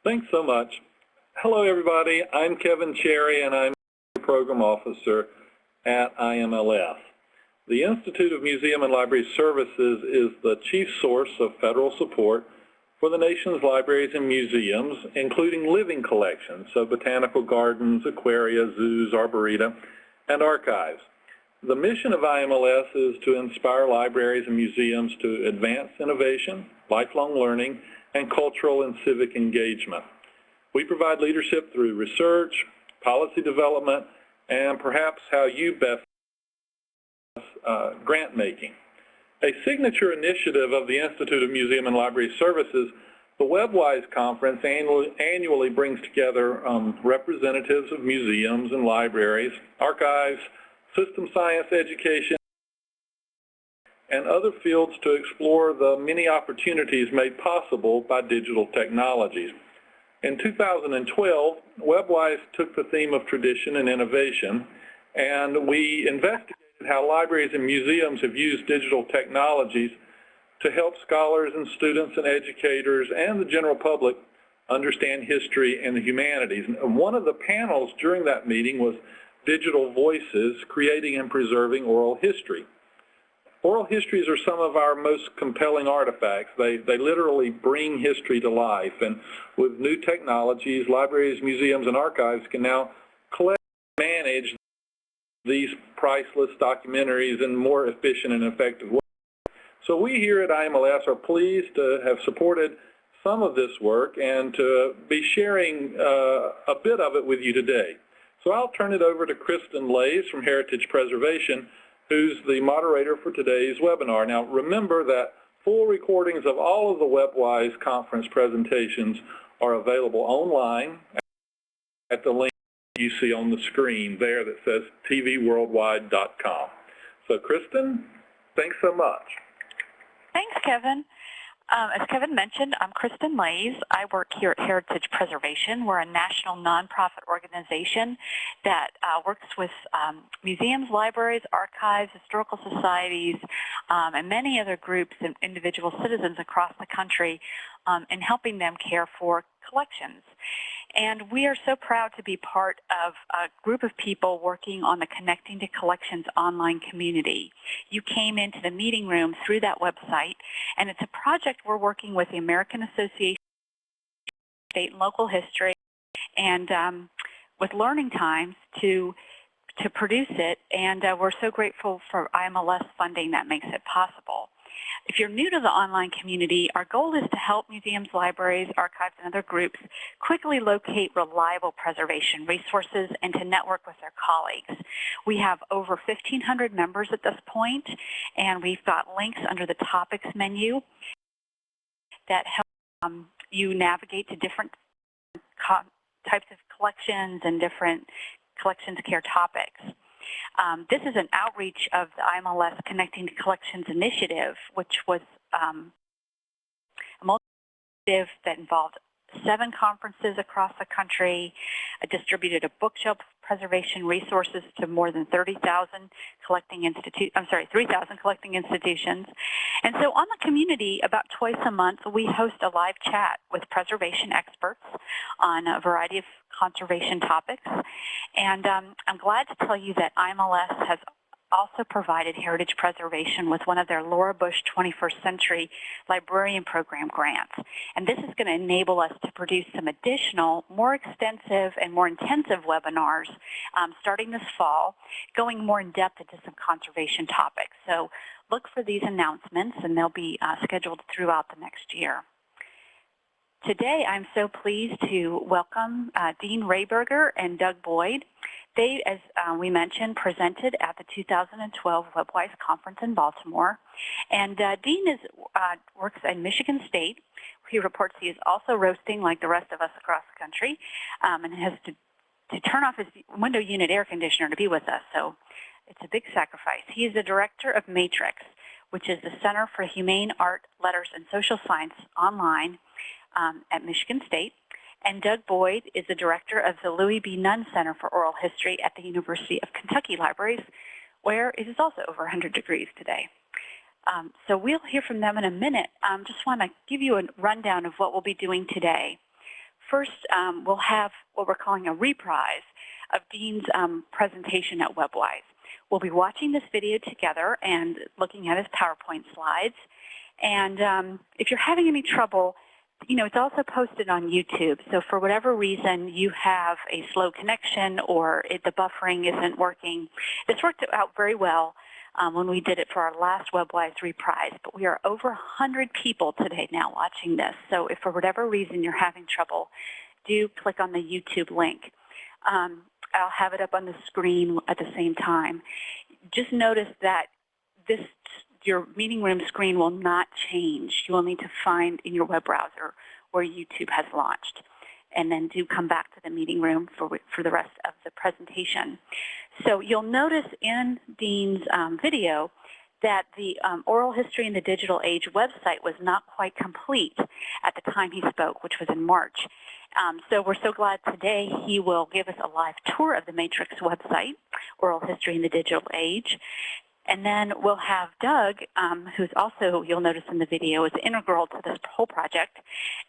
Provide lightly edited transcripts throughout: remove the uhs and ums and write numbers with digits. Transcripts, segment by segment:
Thanks so much. Hello, everybody. I'm Kevin Cherry, and I'm the Program Officer at IMLS. The Institute of Museum and Library Services is the chief source of federal support for the nation's libraries and museums, including living collections, so botanical gardens, aquaria, zoos, arboretum, and archives. The mission of IMLS is to inspire libraries and museums to advance innovation, lifelong learning, and cultural and civic engagement. We provide leadership through research, policy development, and perhaps how you best grant making. A signature initiative of the Institute of Museum and Library Services, the WebWise Conference annually brings together representatives of museums and libraries, archives, system science education, and other fields to explore the many opportunities made possible by digital technologies. In 2012, WebWise took the theme of tradition and innovation, and we investigated how libraries and museums have used digital technologies to help scholars and students and educators and the general public understand history and the humanities. And one of the panels during that meeting was Digital Voices, Creating and Preserving Oral History. Oral histories are some of our most compelling artifacts. They literally bring history to life. And with new technologies, libraries, museums, and archives can now collect and manage these priceless documentaries in more efficient and effective ways. So we here at IMLS are pleased to have supported some of this work and to be sharing a bit of it with you today. So I'll turn it over to Kristen Lays from Heritage Preservation, who's the moderator for today's webinar. Now remember that full recordings of all of the WebWise conference presentations are available online at the link you see on the screen there that says tvworldwide.com. So Kristen, thanks so much. Thanks, Kevin. As Kevin mentioned, I'm Kristen Lays. I work here at Heritage Preservation. We're a national nonprofit organization that works with museums, libraries, archives, historical societies, and many other groups and individual citizens across the country in helping them care for collections. And we are so proud to be part of a group of people working on the Connecting to Collections online community. You came into the meeting room through that website, and it's a project we're working with the American Association of State and Local History and with Learning Times to produce it, and we're so grateful for IMLS funding that makes it possible. If you're new to the online community, our goal is to help museums, libraries, archives, and other groups quickly locate reliable preservation resources and to network with their colleagues. We have over 1,500 members at this point, and we've got links under the topics menu that help you navigate to different types of collections and different collections care topics. This is an outreach of the IMLS Connecting to Collections initiative, which was a multi-initiative that involved 7 conferences across the country, distributed a bookshelf preservation resources to more than 3,000 collecting institutions. And so on the community, about twice a month, we host a live chat with preservation experts on a variety of conservation topics. And I'm glad to tell you that IMLS has also provided Heritage Preservation with one of their Laura Bush 21st Century Librarian Program grants. And this is going to enable us to produce some additional, more extensive and more intensive webinars starting this fall, going more in depth into some conservation topics. So look for these announcements, and they'll be scheduled throughout the next year. Today, I'm so pleased to welcome Dean Rehberger and Doug Boyd. They, as we mentioned, presented at the 2012 WebWise Conference in Baltimore. And Dean works at Michigan State. He reports he is also roasting like the rest of us across the country and has to turn off his window unit air conditioner to be with us. So it's a big sacrifice. He is the director of Matrix, which is the Center for Humane Art, Letters, and Social Science online at Michigan State. And Doug Boyd is the director of the Louis B. Nunn Center for Oral History at the University of Kentucky Libraries, where it is also over 100 degrees today. So we'll hear from them in a minute. Just want to give you a rundown of what we'll be doing today. First, we'll have what we're calling a reprise of Dean's presentation at WebWise. We'll be watching this video together and looking at his PowerPoint slides. And if you're having any trouble, it's also posted on YouTube. So for whatever reason you have a slow connection or the buffering isn't working, this worked out very well when we did it for our last WebWise Reprise. But we are over 100 people today now watching this. So if for whatever reason you're having trouble, do click on the YouTube link. I'll have it up on the screen at the same time. Just notice that your meeting room screen will not change. You will need to find in your web browser where YouTube has launched. And then do come back to the meeting room for the rest of the presentation. So you'll notice in Dean's video that the Oral History in the Digital Age website was not quite complete at the time he spoke, which was in March. So we're so glad today he will give us a live tour of the Matrix website, Oral History in the Digital Age. And then we'll have Doug, who's also, you'll notice in the video, is integral to this whole project.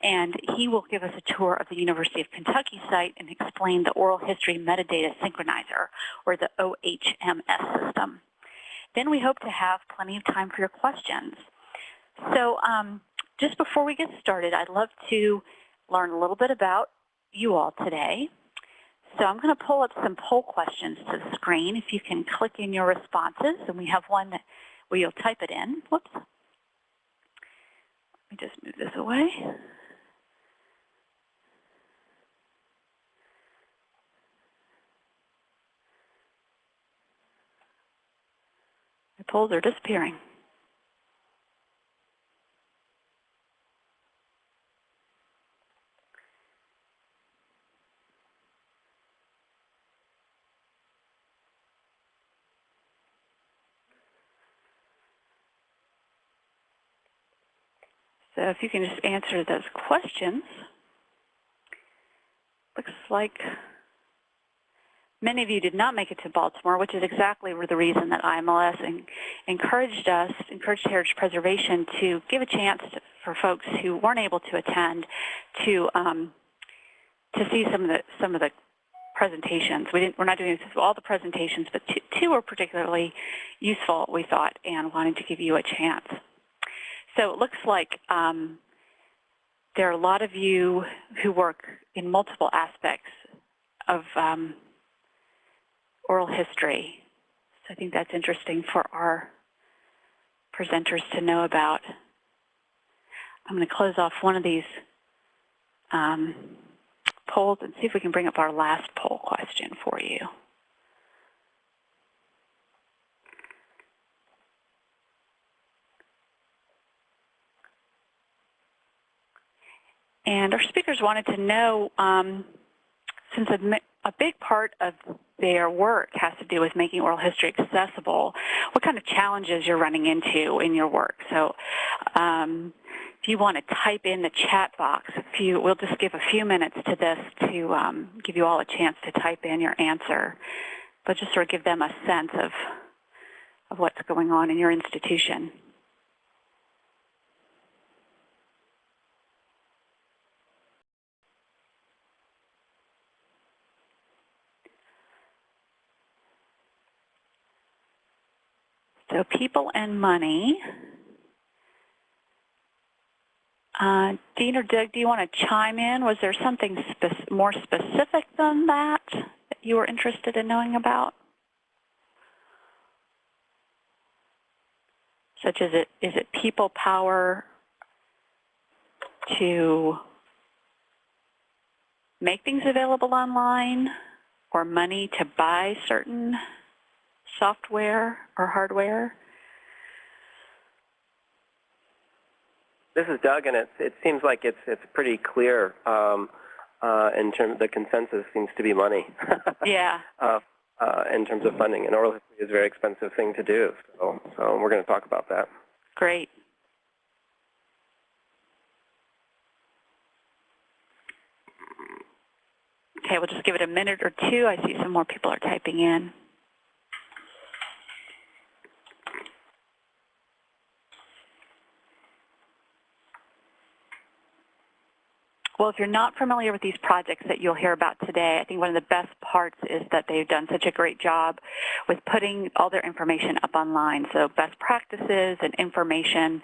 And he will give us a tour of the University of Kentucky site and explain the Oral History Metadata Synchronizer, or the OHMS system. Then we hope to have plenty of time for your questions. So just before we get started, I'd love to learn a little bit about you all today. So I'm going to pull up some poll questions to the screen. If you can click in your responses, and we have one where you'll type it in. Whoops. Let me just move this away. The polls are disappearing. So if you can just answer those questions. Looks like many of you did not make it to Baltimore, which is exactly the reason that IMLS encouraged Heritage Preservation to give a chance for folks who weren't able to attend to see some of the presentations. We're not doing all the presentations, but two were particularly useful, we thought, and wanted to give you a chance. So it looks like there are a lot of you who work in multiple aspects of oral history. So I think that's interesting for our presenters to know about. I'm going to close off one of these polls and see if we can bring up our last poll question for you. And our speakers wanted to know, since a big part of their work has to do with making oral history accessible, what kind of challenges you're running into in your work. So if you want to type in the chat box, we'll just give a few minutes to this to give you all a chance to type in your answer, but just sort of give them a sense of what's going on in your institution. So people and money. Dean or Doug, do you want to chime in? Was there something more specific than that you were interested in knowing about? Such as is it people power to make things available online, or money to buy certain software or hardware? This is Doug, and it seems like it's pretty clear in terms of the consensus seems to be money. Yeah. In terms of funding, and oral history is a very expensive thing to do, so we're going to talk about that. Great. Okay, we'll just give it a minute or two. I see some more people are typing in. Well, if you're not familiar with these projects that you'll hear about today, I think one of the best parts is that they've done such a great job with putting all their information up online. So best practices and information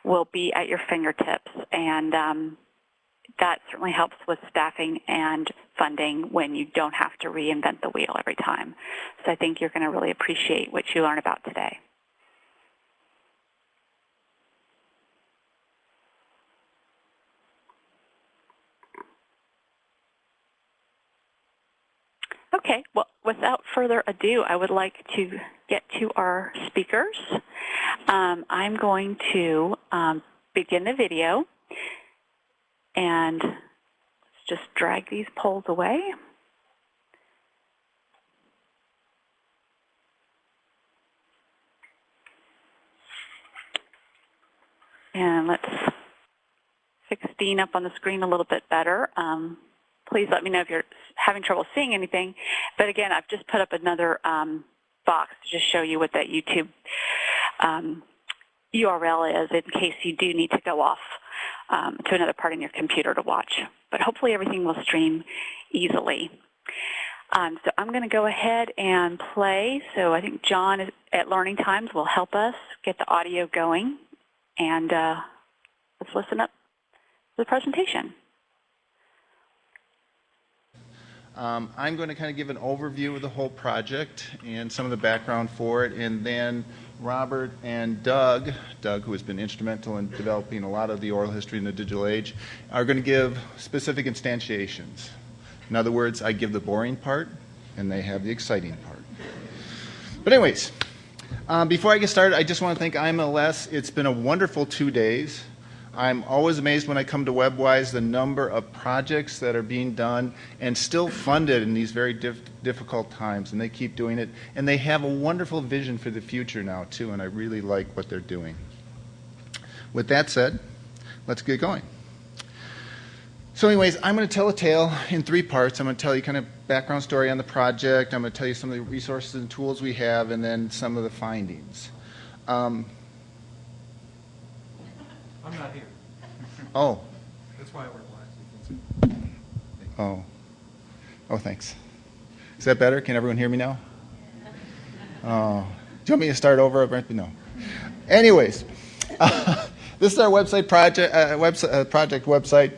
will be at your fingertips, and that certainly helps with staffing and funding when you don't have to reinvent the wheel every time. So I think you're going to really appreciate what you learn about today. Okay, well, without further ado, I would like to get to our speakers. I'm going to begin the video, and let's just drag these polls away. And let's fix Dean up on the screen a little bit better. Please let me know if you're having trouble seeing anything. But again, I've just put up another box to just show you what that YouTube URL is in case you do need to go off to another part in your computer to watch. But hopefully everything will stream easily. So I'm going to go ahead and play. So I think John at Learning Times will help us get the audio going. And let's listen up to the presentation. I'm going to kind of give an overview of the whole project and some of the background for it, and then Robert and Doug, who has been instrumental in developing a lot of the oral history in the digital age, are going to give specific instantiations. In other words, I give the boring part, and they have the exciting part. But anyways, before I get started, I just want to thank IMLS. It's been a wonderful 2 days. I'm always amazed when I come to WebWise the number of projects that are being done and still funded in these very difficult times, and they keep doing it. And they have a wonderful vision for the future now, too, and I really like what they're doing. With that said, let's get going. So anyways, I'm going to tell a tale in 3 parts. I'm going to tell you kind of background story on the project. I'm going to tell you some of the resources and tools we have, and then some of the findings. I'm not here. Oh. That's why I wear glasses. Oh. Oh, thanks. Is that better? Can everyone hear me now? Oh. Do you want me to start over? No. Anyways, this is our website project website.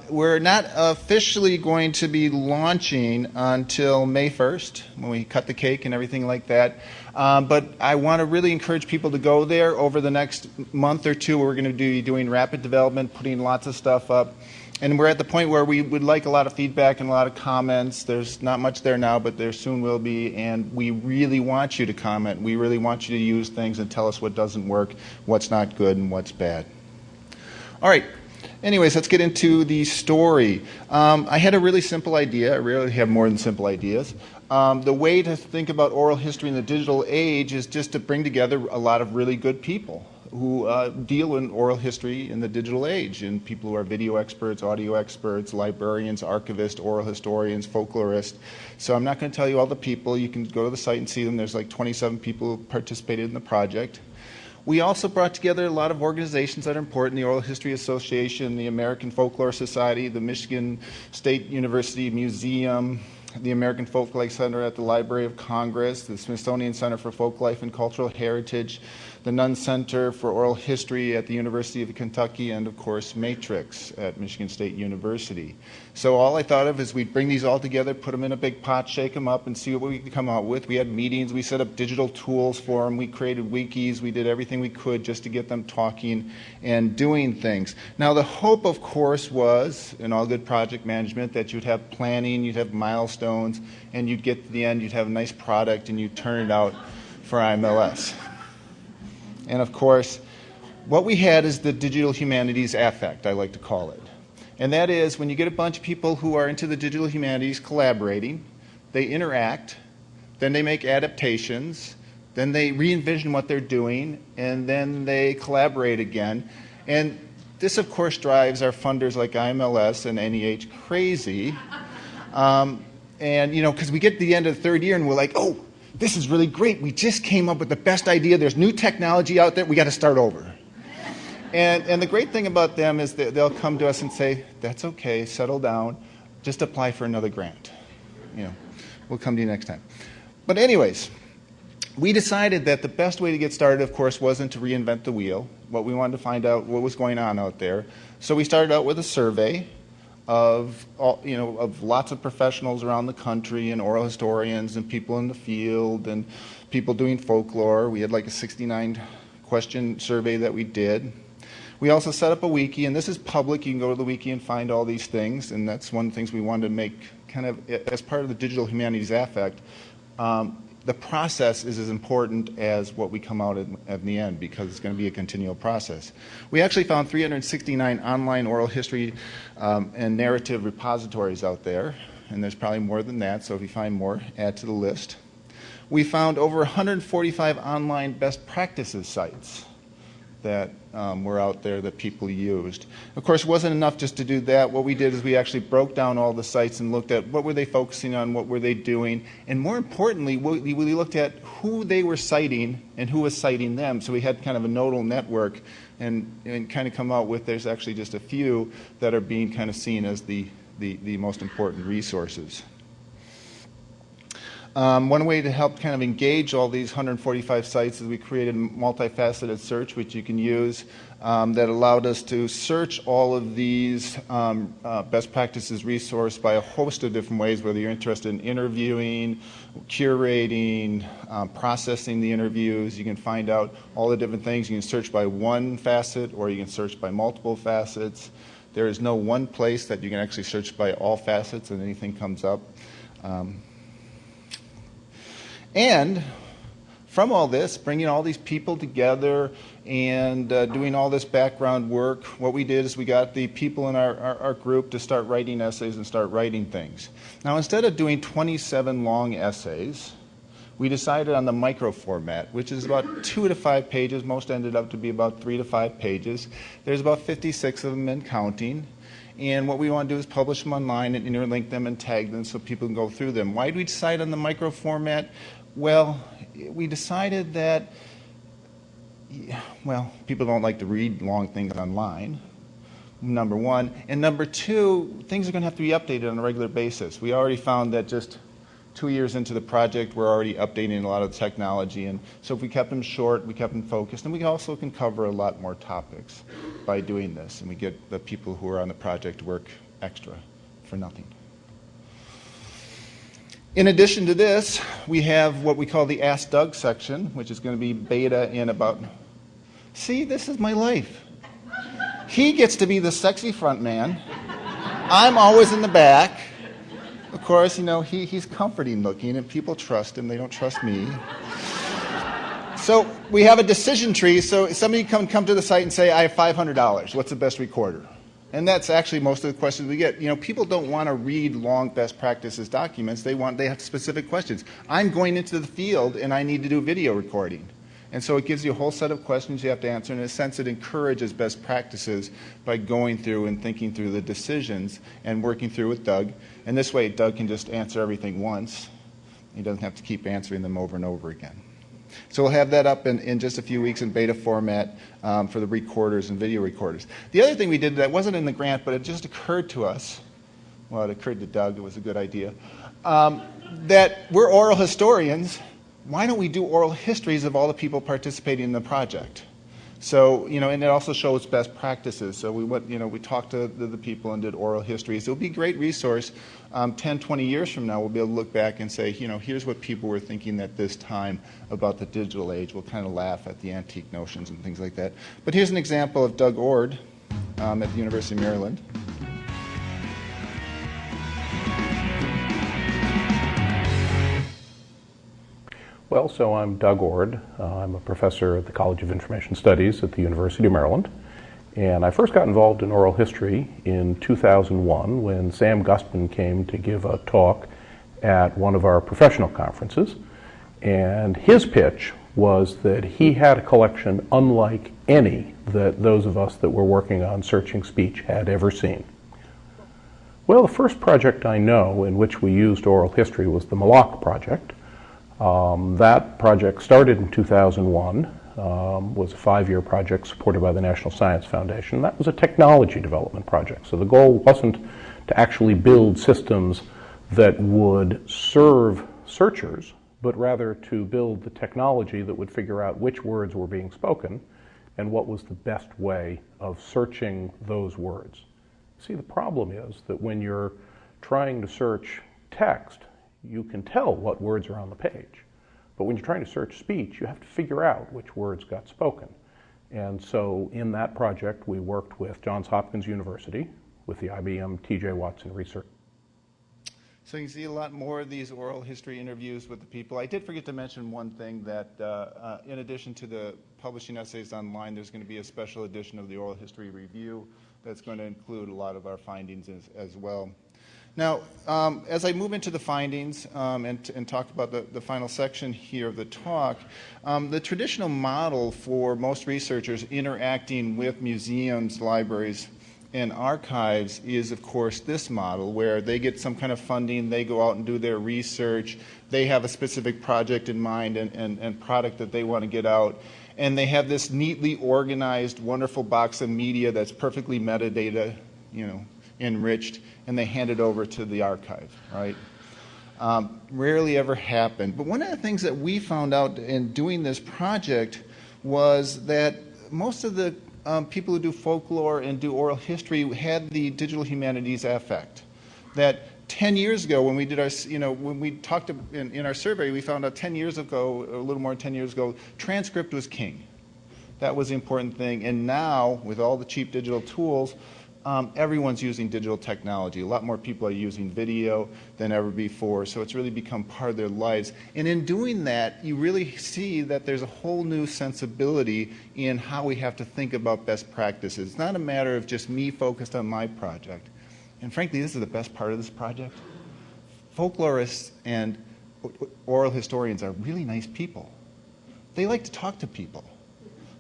We're not officially going to be launching until May 1st, when we cut the cake and everything like that. But I want to really encourage people to go there over the next month or 2. We're going to be doing rapid development, putting lots of stuff up. And we're at the point where we would like a lot of feedback and a lot of comments. There's not much there now, but there soon will be. And we really want you to comment. We really want you to use things and tell us what doesn't work, what's not good, and what's bad. All right. Anyways, let's get into the story. I had a really simple idea. I really have more than simple ideas. The way to think about oral history in the digital age is just to bring together a lot of really good people who deal in oral history in the digital age, and people who are video experts, audio experts, librarians, archivists, oral historians, folklorists. So I'm not going to tell you all the people. You can go to the site and see them. There's like 27 people who participated in the project. We also brought together a lot of organizations that are important: the Oral History Association, the American Folklore Society, the Michigan State University Museum, the American Folklife Center at the Library of Congress, the Smithsonian Center for Folklife and Cultural Heritage, the Nunn Center for Oral History at the University of Kentucky, and of course Matrix at Michigan State University. So all I thought of is we'd bring these all together, put them in a big pot, shake them up, and see what we could come out with. We had meetings, we set up digital tools for them, we created wikis, we did everything we could just to get them talking and doing things. Now the hope, of course, was, in all good project management, that you'd have planning, you'd have milestones, and you'd get to the end, you'd have a nice product, and you'd turn it out for IMLS. And of course, what we had is the digital humanities affect, I like to call it. And that is when you get a bunch of people who are into the digital humanities collaborating, they interact, then they make adaptations, then they re-envision what they're doing, and then they collaborate again. And this, of course, drives our funders like IMLS and NEH crazy. And, you know, because we get to the end of the 3rd year and we're like, oh, this is really great. We just came up with the best idea. There's new technology out there. We got to start over. And the great thing about them is that they'll come to us and say, that's okay, settle down, just apply for another grant. We'll come to you next time. But anyways, we decided that the best way to get started, of course, wasn't to reinvent the wheel. What we wanted to find out what was going on out there. So we started out with a survey of lots of professionals around the country and oral historians and people in the field and people doing folklore. We had like a 69 question survey that we did. We also set up a wiki, and this is public. You can go to the wiki and find all these things, and that's one of the things we wanted to make kind of as part of the Digital Humanities Affect. The process is as important as what we come out at the end, because it's going to be a continual process. We actually found 369 online oral history and narrative repositories out there, and there's probably more than that, so if you find more, add to the list. We found over 145 online best practices sites that were out there that people used. Of course, it wasn't enough just to do that. What we did is we actually broke down all the sites and looked at what were they focusing on, what were they doing, and more importantly, we looked at who they were citing and who was citing them. So we had kind of a nodal network and kind of come out with there's actually just a few that are being kind of seen as the most important resources. One way to help kind of engage all these 145 sites is we created a multifaceted search, which you can use, that allowed us to search all of these best practices resource by a host of different ways, whether you're interested in interviewing, curating, processing the interviews. You can find out all the different things. You can search by one facet, or you can search by multiple facets. There is no one place that you can actually search by all facets and anything comes up. And from all this, bringing all these people together and doing all this background work, what we did is we got the people in our group to start writing essays and start writing things. Now, instead of doing 27 long essays, we decided on the micro format, which is about 2 to 5 pages. Most ended up to be about 3 to 5 pages. There's about 56 of them and counting. And what we want to do is publish them online and interlink them and tag them so people can go through them. Why did we decide on the micro format? Well, we decided that, people don't like to read long things online, number one. And number two, things are going to have to be updated on a regular basis. We already found that just 2 years into the project, we're already updating a lot of the technology. And so if we kept them short, we kept them focused, and we also can cover a lot more topics by doing this. And we get the people who are on the project to work extra for nothing. In addition to this, we have what we call the Ask Doug section, which is going to be beta in about, see, this is my life. He gets to be the sexy front man. I'm always in the back. Of course, he's comforting looking, and people trust him. They don't trust me. So we have a decision tree. So somebody come to the site and say, I have $500. What's the best recorder? And that's actually most of the questions we get. People don't want to read long best practices documents. They have specific questions. I'm going into the field and I need to do video recording. And so it gives you a whole set of questions you have to answer. In a sense, it encourages best practices by going through and thinking through the decisions and working through with Doug. And this way, Doug can just answer everything once. He doesn't have to keep answering them over and over again. So we'll have that up in just a few weeks in beta format for the recorders and video recorders. The other thing we did that wasn't in the grant, but it just occurred to us, well, it occurred to Doug, it was a good idea, that we're oral historians. Why don't we do oral histories of all the people participating in the project? So, and it also shows best practices. So we went, we talked to the people and did oral histories. It'll be a great resource. 10, 20 years from now, we'll be able to look back and say, here's what people were thinking at this time about the digital age. We'll kind of laugh at the antique notions and things like that. But here's an example of Doug Ord at the University of Maryland. Well, so I'm Doug Ord. I'm a professor at the College of Information Studies at the University of Maryland. And I first got involved in oral history in 2001 when Sam Gustman came to give a talk at one of our professional conferences. And his pitch was that he had a collection unlike any that those of us that were working on searching speech had ever seen. Well, the first project I know in which we used oral history was the Malak project. That project started in 2001. was a 5-year project supported by the National Science Foundation. That was a technology development project. So the goal wasn't to actually build systems that would serve searchers, but rather to build the technology that would figure out which words were being spoken and what was the best way of searching those words. See, the problem is that when you're trying to search text, you can tell what words are on the page. But when you're trying to search speech, you have to figure out which words got spoken. And so in that project, we worked with Johns Hopkins University, with the IBM T.J. Watson Research. So you can see a lot more of these oral history interviews with the people. I did forget to mention one thing, that in addition to the publishing essays online, there's going to be a special edition of the Oral History Review that's going to include a lot of our findings as well. Now, as I move into the findings and talk about the final section here of the talk, the traditional model for most researchers interacting with museums, libraries, and archives is, of course, this model where they get some kind of funding, they go out and do their research, they have a specific project in mind and product that they want to get out, and they have this neatly organized, wonderful box of media that's perfectly metadata, enriched, and they hand it over to the archive, right? Rarely ever happened. But one of the things that we found out in doing this project was that most of the people who do folklore and do oral history had the digital humanities affect. That 10 years ago, when we did our, when we talked in our survey, we found out 10 years ago, a little more than 10 years ago, transcript was king. That was the important thing. And now, with all the cheap digital tools, everyone's using digital technology. A lot more people are using video than ever before, so it's really become part of their lives. And in doing that, you really see that there's a whole new sensibility in how we have to think about best practices. It's not a matter of just me focused on my project. And frankly, this is the best part of this project. Folklorists and oral historians are really nice people. They like to talk to people,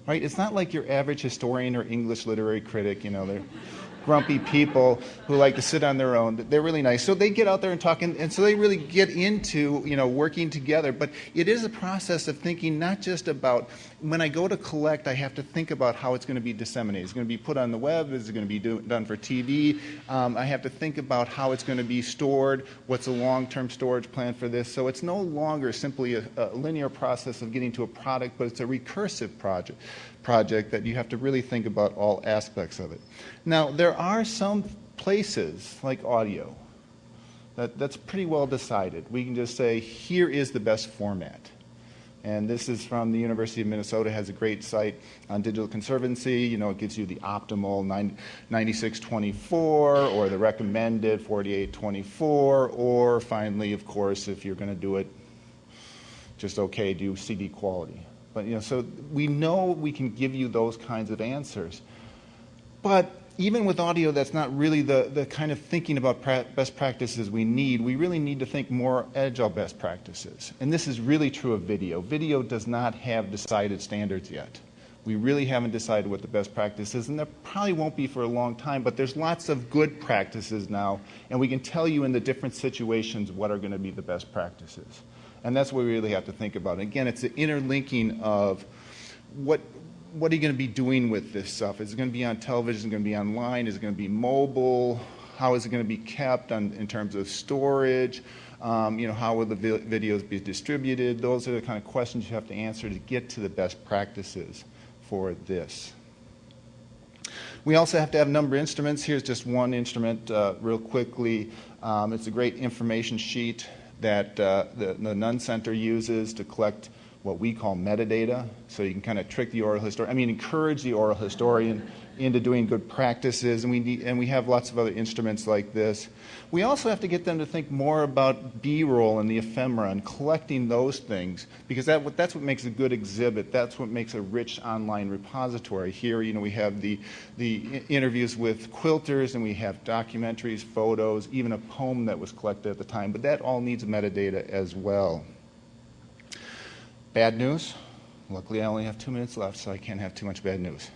right? It's not like your average historian or English literary critic, they're grumpy people who like to sit on their own. They're really nice. So they get out there and talk, and so they really get into, working together. But it is a process of thinking not just about, when I go to collect, I have to think about how it's going to be disseminated. It's going to be put on the web. Is it going to be done for TV? I have to think about how it's going to be stored. What's a long-term storage plan for this? So it's no longer simply a linear process of getting to a product, but it's a recursive project that you have to really think about all aspects of it. Now, there are some places, like audio, that's pretty well decided. We can just say, here is the best format. And this is from the University of Minnesota, has a great site on digital conservancy. It gives you the optimal 9624 or the recommended 4824, or finally, of course, if you're going to do it just okay, do CD quality. But so we know we can give you those kinds of answers. But even with audio, that's not really the kind of thinking about best practices we need. We really need to think more agile best practices. And this is really true of video. Video does not have decided standards yet. We really haven't decided what the best practice is, and there probably won't be for a long time, but there's lots of good practices now, and we can tell you in the different situations what are going to be the best practices. And that's what we really have to think about. And again, it's the interlinking of what are you going to be doing with this stuff? Is it going to be on television? Is it going to be online? Is it going to be mobile? How is it going to be kept in terms of storage? How will the videos be distributed? Those are the kind of questions you have to answer to get to the best practices for this. We also have to have number instruments. Here's just one instrument real quickly. It's a great information sheet that the Nunn Center uses to collect what we call metadata. So you can kind of trick the oral historian, encourage the oral historian into doing good practices, and we have lots of other instruments like this. We also have to get them to think more about B-roll and the ephemera and collecting those things, because that's what makes a good exhibit. That's what makes a rich online repository. Here, we have the interviews with quilters, and we have documentaries, photos, even a poem that was collected at the time, but that all needs metadata as well. Bad news. Luckily, I only have 2 minutes left, so I can't have too much bad news.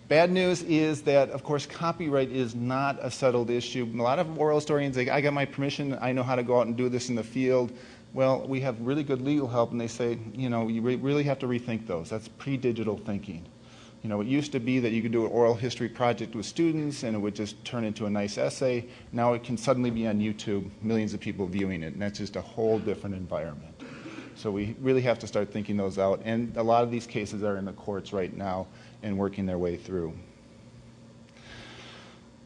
Bad news is that, of course, copyright is not a settled issue. A lot of oral historians say, I got my permission, I know how to go out and do this in the field. Well, we have really good legal help, and they say, you know, you really have to rethink those. That's pre-digital thinking. You know, it used to be that you could do an oral history project with students and it would just turn into a nice essay. Now it can suddenly be on YouTube, millions of people viewing it, and that's just a whole different environment. So we really have to start thinking those out. And a lot of these cases are in the courts right now and working their way through.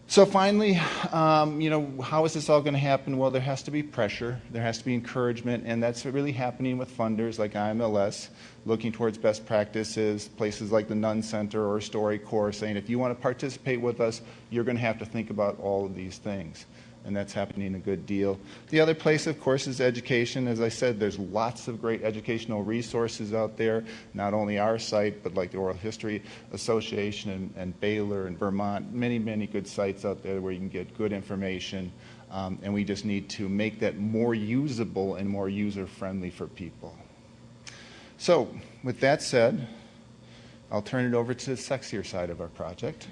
So finally, you know, how is this all going to happen? Well, there has to be pressure, there has to be encouragement, and that's really happening with funders like IMLS, looking towards best practices, places like the Nunn Center or StoryCorps saying, if you want to participate with us, you're going to have to think about all of these things. And that's happening a good deal. The other place, of course, is education. As I said, there's lots of great educational resources out there, not only our site, but like the Oral History Association and Baylor and Vermont, many, many good sites out there where you can get good information. And we just need to make that more usable and more user-friendly for people. So, with that said, I'll turn it over to the sexier side of our project.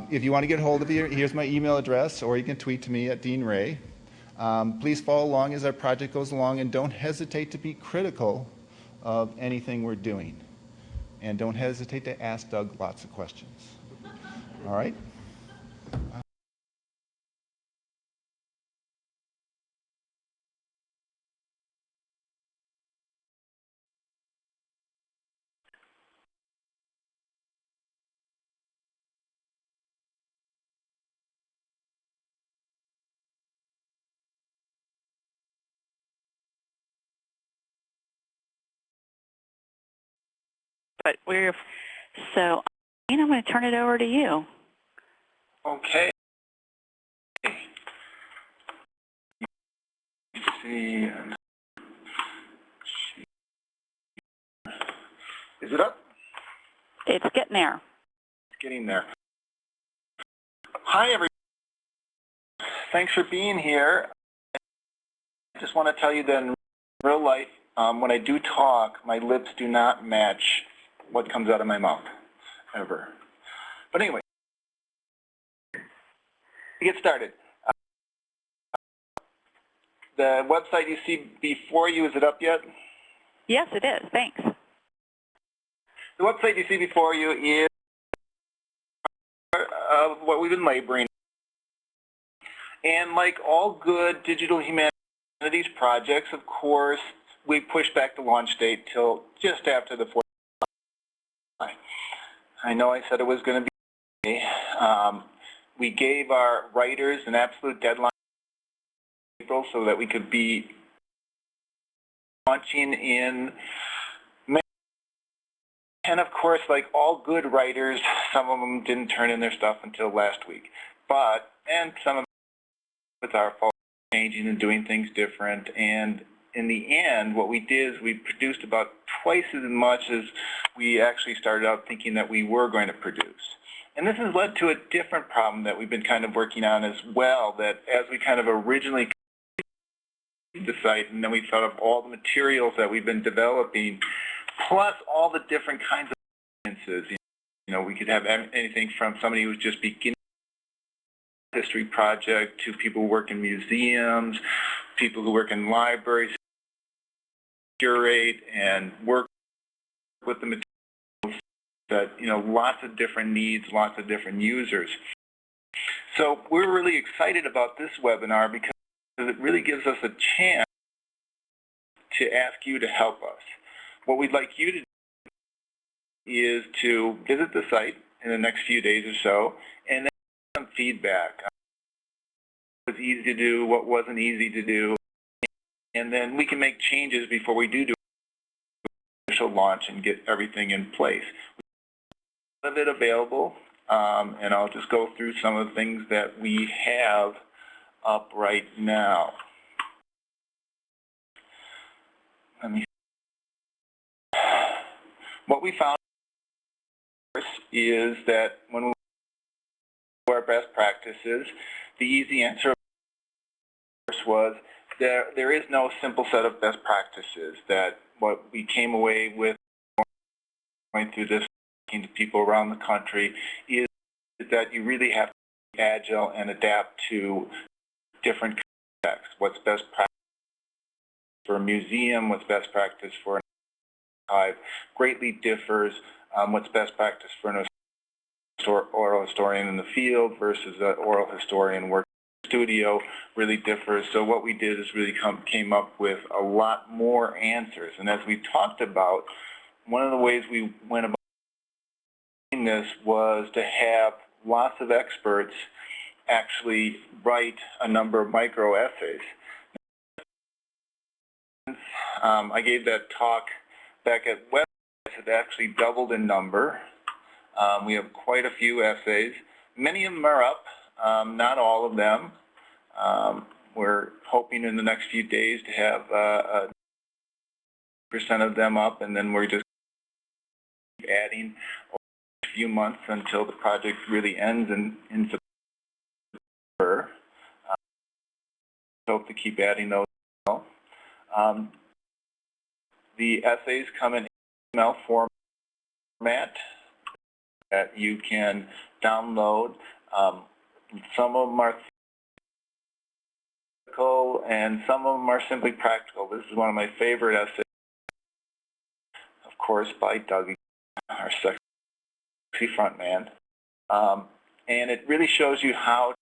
If you want to get a hold of me, here's my email address, or you can tweet to me at Dean Ray. Please follow along as our project goes along, and don't hesitate to be critical of anything we're doing. And don't hesitate to ask Doug lots of questions. All right? But so Dean, I'm going to turn it over to you. Okay. Let's see. Is it up? It's getting there. It's getting there. Hi, everyone. Thanks for being here. I just want to tell you that in real life, when I do talk, my lips do not match what comes out of my mouth, ever. But anyway, to get started. The website you see before you, is it up yet? Yes, it is. Thanks. The website you see before you is what we've been laboring. And like all good digital humanities projects, of course, we pushed back the launch date till just after the 4th of July. I know I said it was going to be. We gave our writers an absolute deadline in April so that we could be launching in May. And of course, like all good writers, some of them didn't turn in their stuff until last week. And some of them, with our fault, changing and doing things different. And in the end, what we did is we produced about twice as much as we actually started out thinking that we were going to produce. And this has led to a different problem that we've been kind of working on as well, that as we kind of originally the site, and then we thought of all the materials that we've been developing, plus all the different kinds of audiences. You know, we could have anything from somebody who's just beginning a history project to people who work in museums, people who work in libraries, curate and work with the materials that, you know, lots of different needs, lots of different users. So we're really excited about this webinar because it really gives us a chance to ask you to help us. What we'd like you to do is to visit the site in the next few days or so and then some feedback. What was easy to do, what wasn't easy to do, and then we can make changes before we do initial launch and get everything in place. We have it available, and I'll just go through some of the things that we have up right now. Let me see. What we found is that when we do our best practices, the easy answer was there is no simple set of best practices. That what we came away with going through this, talking to people around the country, is that you really have to be agile and adapt to different contexts. What's best practice for a museum, what's best practice for an archive, greatly differs. What's best practice for an oral historian in the field versus an oral historian working in the studio really differs. So what we did is really came up with a lot more answers. And as we talked about, one of the ways we went about doing this was to have lots of experts actually write a number of micro essays. I gave that talk back at WebWise. It actually doubled in number. We have quite a few essays. Many of them are up, not all of them. We're hoping in the next few days to have % of them up, and then we're just adding over a few months until the project really ends in September. Hope to keep adding those as well. The essays come in HTML format that you can download. Some of them are theoretical and some of them are simply practical. This is one of my favorite essays, of course, by Doug, our sexy front man. And it really shows you how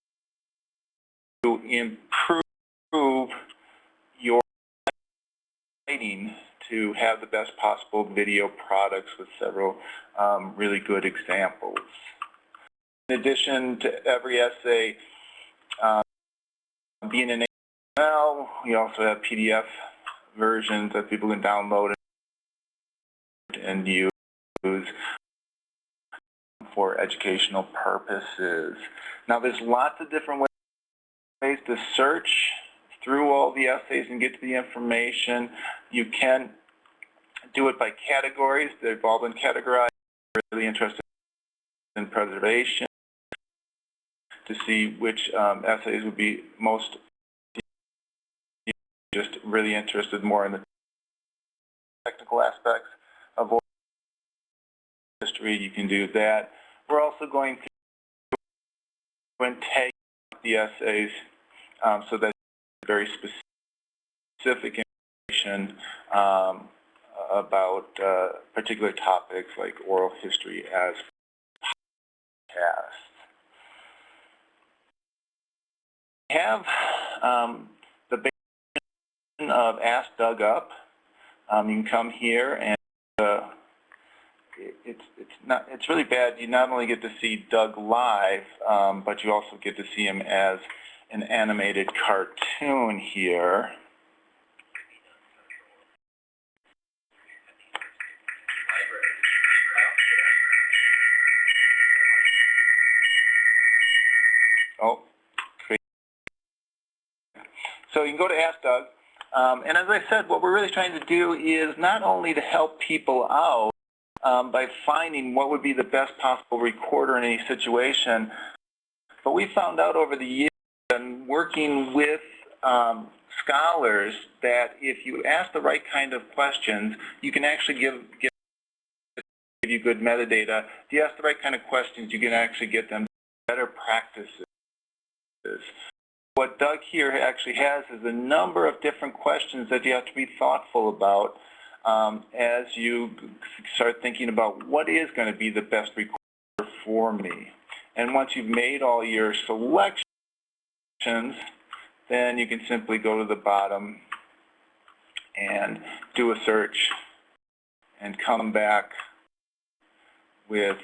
to improve your writing to have the best possible video products with several really good examples. In addition to every essay being in HTML, we also have PDF versions that people can download and use for educational purposes. Now there's lots of different ways to search through all the essays and get to the information. You can do it by categories. They've all been categorized. I'm really interested in preservation to see which essays would be most, just really interested more in the technical aspects of oral history. You can do that. We're also going to tag the essays so that very specific information about particular topics like oral history as podcasts. We have the basic of Ask Doug Up. You can come here and it's really bad. You not only get to see Doug live, but you also get to see him as an animated cartoon here. Oh, great. So you can go to Ask Doug. And as I said, what we're really trying to do is not only to help people out by finding what would be the best possible recorder in any situation, but we found out over the years and working with scholars that if you ask the right kind of questions, you can actually give you good metadata. If you ask the right kind of questions, you can actually get them better practices. What Doug here actually has is a number of different questions that you have to be thoughtful about as you start thinking about what is going to be the best recorder for me. And once you've made all your selections, then you can simply go to the bottom and do a search and come back with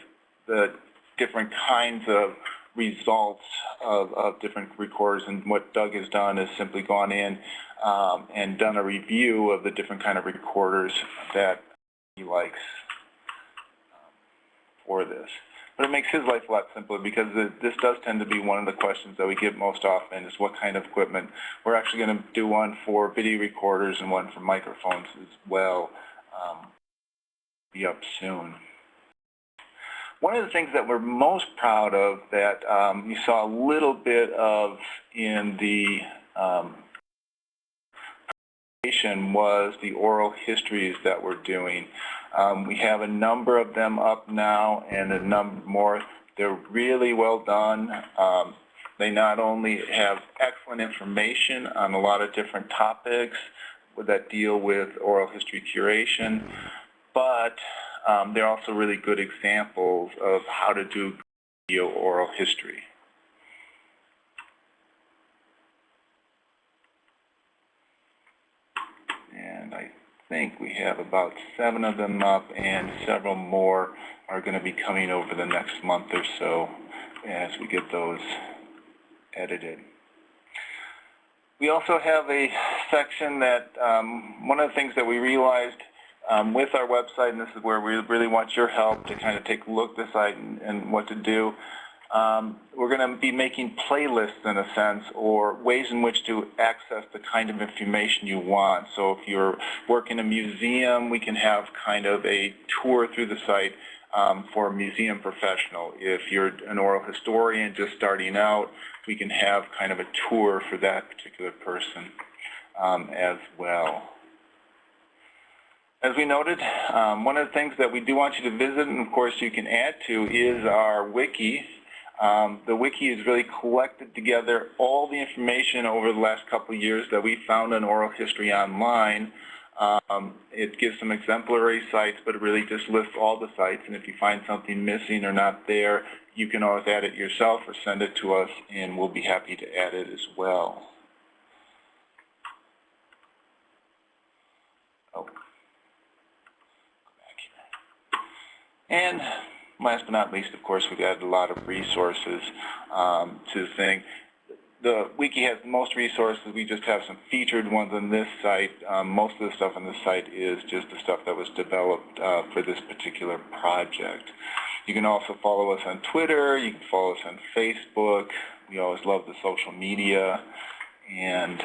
the different kinds of results of different recorders. And what Doug has done is simply gone in and done a review of the different kind of recorders that he likes for this. But it makes his life a lot simpler because this does tend to be one of the questions that we get most often is what kind of equipment. We're actually going to do one for video recorders and one for microphones as well. Be up soon. One of the things that we're most proud of that you saw a little bit of in the presentation was the oral histories that we're doing. We have a number of them up now and a number more. They're really well done. They not only have excellent information on a lot of different topics that deal with oral history curation, but they're also really good examples of how to do video oral history. And I think we have about 7 of them up, and several more are going to be coming over the next month or so as we get those edited. We also have a section that, one of the things that we realized with our website, and this is where we really want your help to kind of take a look at the site and what to do. We're going to be making playlists in a sense, or ways in which to access the kind of information you want. So if you're working in a museum, we can have kind of a tour through the site for a museum professional. If you're an oral historian just starting out, we can have kind of a tour for that particular person as well. As we noted, one of the things that we do want you to visit, and of course you can add to, is our Wiki. The Wiki has really collected together all the information over the last couple of years that we found in oral history online. It gives some exemplary sites, but it really just lists all the sites, and if you find something missing or not there, you can always add it yourself or send it to us, and we'll be happy to add it as well. Oh. And last but not least, of course, we've added a lot of resources to the thing. The Wiki has the most resources. We just have some featured ones on this site. Most of the stuff on this site is just the stuff that was developed for this particular project. You can also follow us on Twitter. You can follow us on Facebook. We always love the social media. And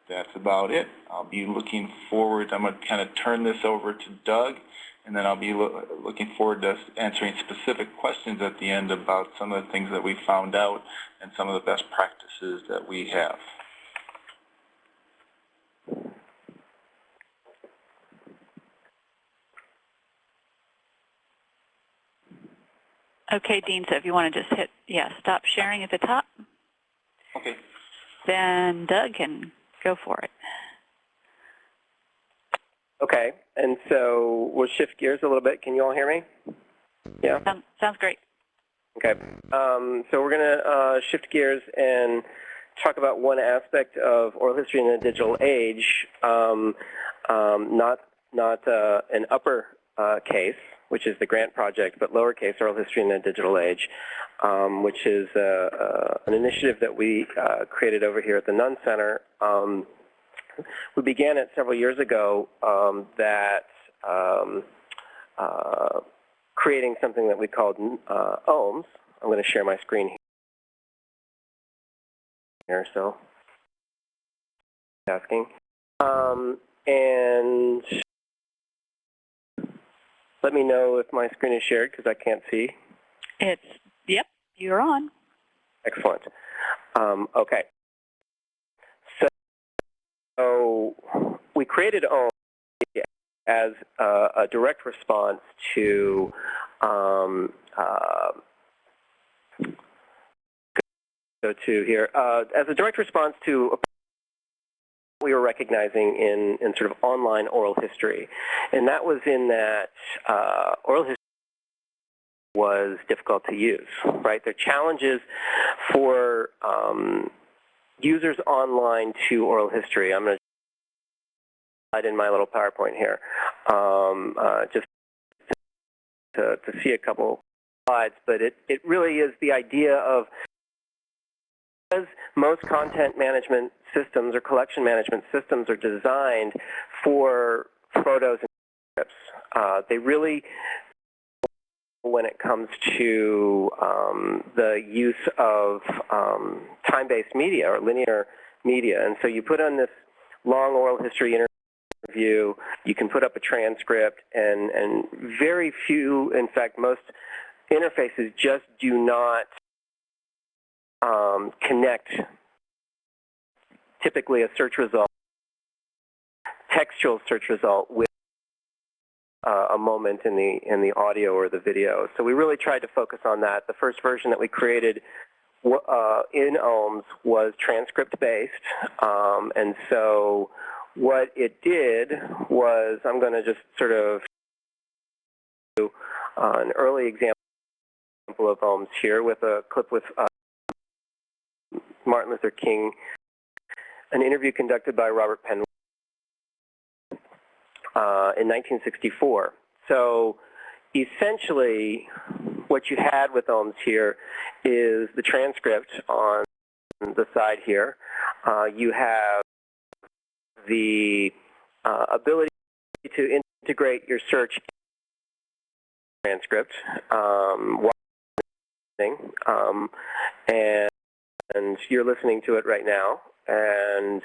that's about it. I'll be looking forward. I'm going to kind of turn this over to Doug, and then I'll be looking forward to answering specific questions at the end about some of the things that we found out and some of the best practices that we have. Okay, Dean, so if you want to just hit, stop sharing at the top. Okay. Then Doug can go for it. Okay, and so we'll shift gears a little bit. Can you all hear me? Yeah? Sounds great. Okay, so we're going to shift gears and talk about one aspect of oral history in the digital age, not an upper case, which is the grant project, but lowercase oral history in the digital age, which is an initiative that we created over here at the Nunn Center. We began it several years ago creating something that we called OHMs. I'm going to share my screen here, so asking. And let me know if my screen is shared because I can't see. Yep, you're on. Excellent. Okay. So we created OHM as a direct response to as a direct response to we were recognizing in sort of online oral history, and that was in that oral history was difficult to use, right? There are challenges for users online to oral history. I'm going to slide in my little PowerPoint here just to see a couple slides, but it really is the idea of, because most content management systems or collection management systems are designed for photos and transcripts, they really, when it comes to the use of time-based media or linear media. And so you put on this long oral history interview, you can put up a transcript, and very few, in fact, most interfaces just do not connect typically a search result, textual search result, with a moment in the audio or the video. So we really tried to focus on that. The first version that we created in OHMs was transcript based, and so what it did was, I'm going to just sort of do an early example of OHMs here with a clip with Martin Luther King, an interview conducted by Robert Penn in 1964. So essentially, what you had with OHMs here is the transcript on the side here. You have the ability to integrate your search transcript, and you're listening to it right now, and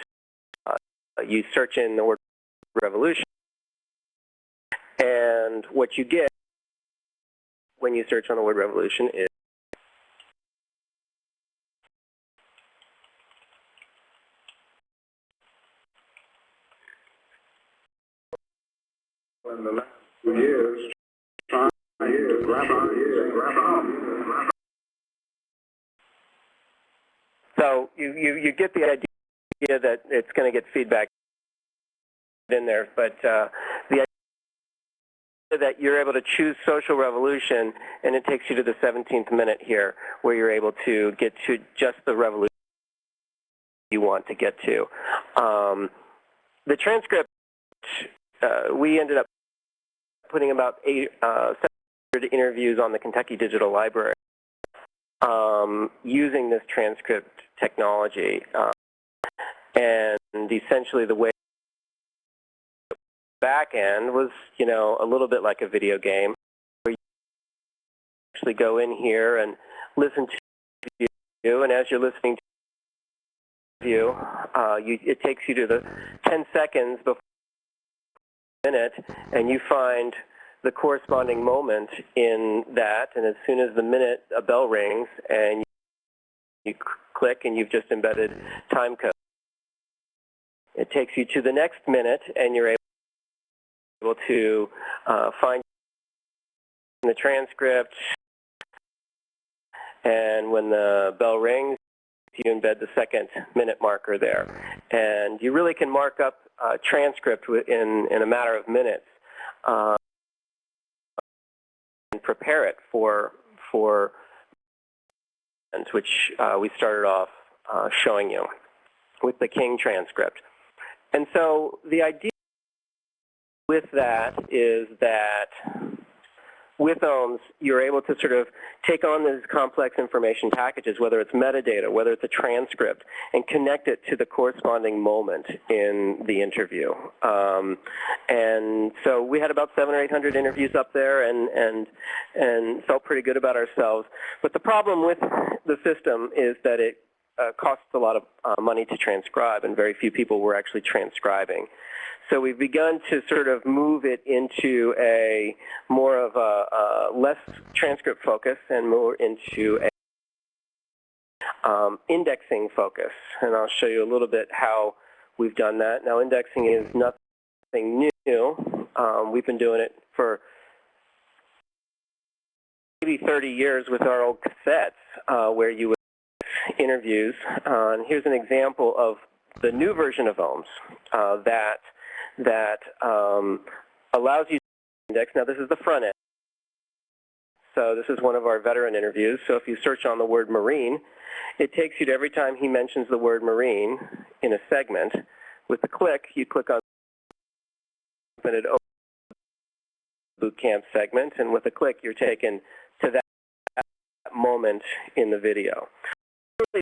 you search in the word revolution, and what you get when you search on the word revolution is when the last 2 years trying to grab on. So you get the idea that it's going to get feedback in there, but the idea that you're able to choose social revolution, and it takes you to the 17th minute here, where you're able to get to just the revolution you want to get to. The transcript, we ended up putting about 700 interviews on the Kentucky Digital Library using this transcript technology. And essentially the way back end was, you know, a little bit like a video game, where you actually go in here and listen to you, and as you're listening to you, it takes you to the 10 seconds before the minute, and you find the corresponding moment in that, and as soon as the minute, a bell rings, and you click, and you've just embedded time code. It takes you to the next minute, and you're able to find the transcript, and when the bell rings, you embed the second minute marker there. And you really can mark up a transcript in a matter of minutes and prepare it for which we started off showing you with the King transcript. And so the idea with that is that with OHMs, you're able to sort of take on these complex information packages, whether it's metadata, whether it's a transcript, and connect it to the corresponding moment in the interview. And so we had about 700 or 800 interviews up there, and felt pretty good about ourselves. But the problem with the system is that it costs a lot of money to transcribe, and very few people were actually transcribing. So we've begun to sort of move it into a more of a less transcript focus and more into a indexing focus. And I'll show you a little bit how we've done that. Now, indexing is nothing new. We've been doing it for maybe 30 years with our old cassettes, where you would interviews. And here's an example of the new version of OHMs that allows you to index. Now, this is the front end. So this is one of our veteran interviews. So if you search on the word Marine, it takes you to every time he mentions the word Marine in a segment. With the click, you click on the boot camp segment, and with a click, you're taken to that moment in the video. The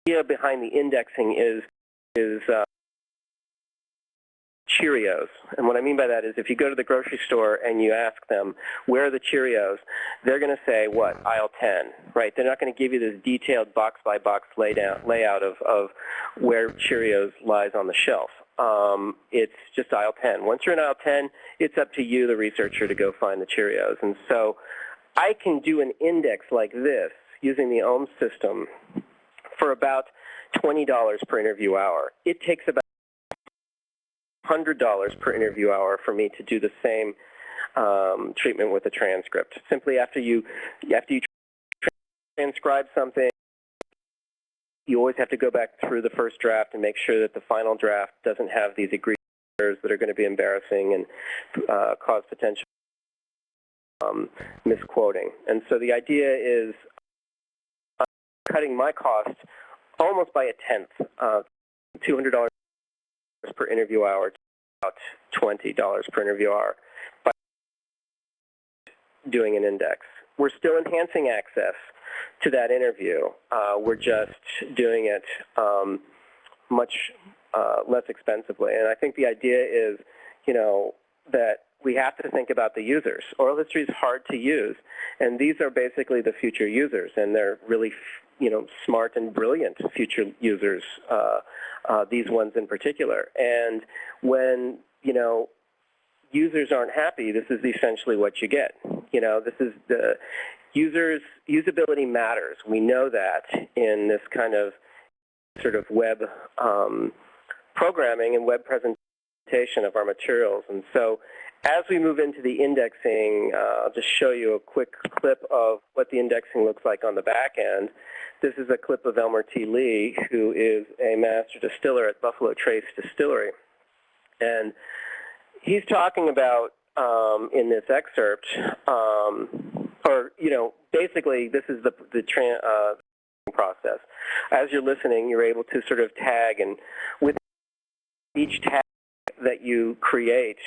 idea behind the indexing is Cheerios. And what I mean by that is if you go to the grocery store and you ask them, where are the Cheerios, they're going to say, what, aisle 10, right? They're not going to give you this detailed box-by-box layout of where Cheerios lies on the shelf. It's just aisle 10. Once you're in aisle 10, it's up to you, the researcher, to go find the Cheerios. And so I can do an index like this using the OHMs system for about $20 per interview hour. It takes about $100 per interview hour for me to do the same treatment with a transcript. Simply after you transcribe something, you always have to go back through the first draft and make sure that the final draft doesn't have these egregious errors that are going to be embarrassing and cause potential misquoting. And so the idea is cutting my cost almost by a tenth, $200 per interview hour to about $20 per interview hour by doing an index. We're still enhancing access to that interview. We're just doing it much less expensively. And I think the idea is, that we have to think about the users. Oral history is hard to use, and these are basically the future users, and they're really, smart and brilliant future users, these ones in particular. And when, users aren't happy, this is essentially what you get. This is the usability matters. We know that in this kind of sort of web programming and web presentation of our materials. And so as we move into the indexing, I'll just show you a quick clip of what the indexing looks like on the back end. This is a clip of Elmer T. Lee, who is a master distiller at Buffalo Trace Distillery. And he's talking about, in this excerpt, basically this is the process. As you're listening, you're able to sort of tag, and with each tag that you create,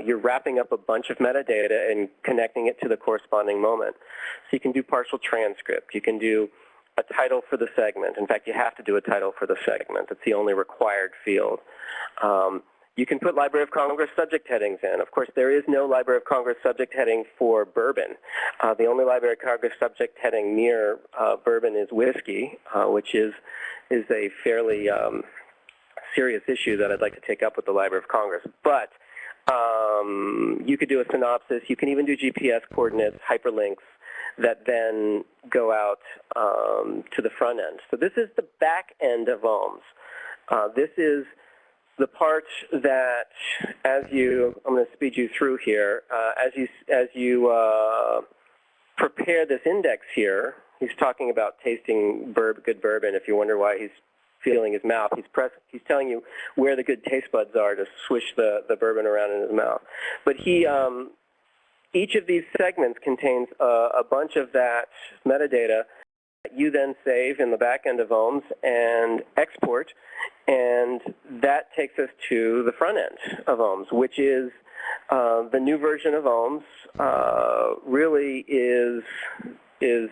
you're wrapping up a bunch of metadata and connecting it to the corresponding moment. So you can do partial transcript. You can do a title for the segment. In fact, you have to do a title for the segment. It's the only required field. You can put Library of Congress subject headings in. Of course, there is no Library of Congress subject heading for bourbon. The only Library of Congress subject heading near bourbon is whiskey, which is a fairly serious issue that I'd like to take up with the Library of Congress. But you could do a synopsis. You can even do GPS coordinates, hyperlinks, that then go out to the front end. So this is the back end of OHMS. This is the part that, I'm going to speed you through here, as you prepare this index here, he's talking about tasting good bourbon. If you wonder why he's feeling his mouth, he's telling you where the good taste buds are to swish the bourbon around in his mouth. But each of these segments contains a bunch of that metadata that you then save in the back end of OHMS and export, and that takes us to the front end of OHMS, which is the new version of OHMS. Really is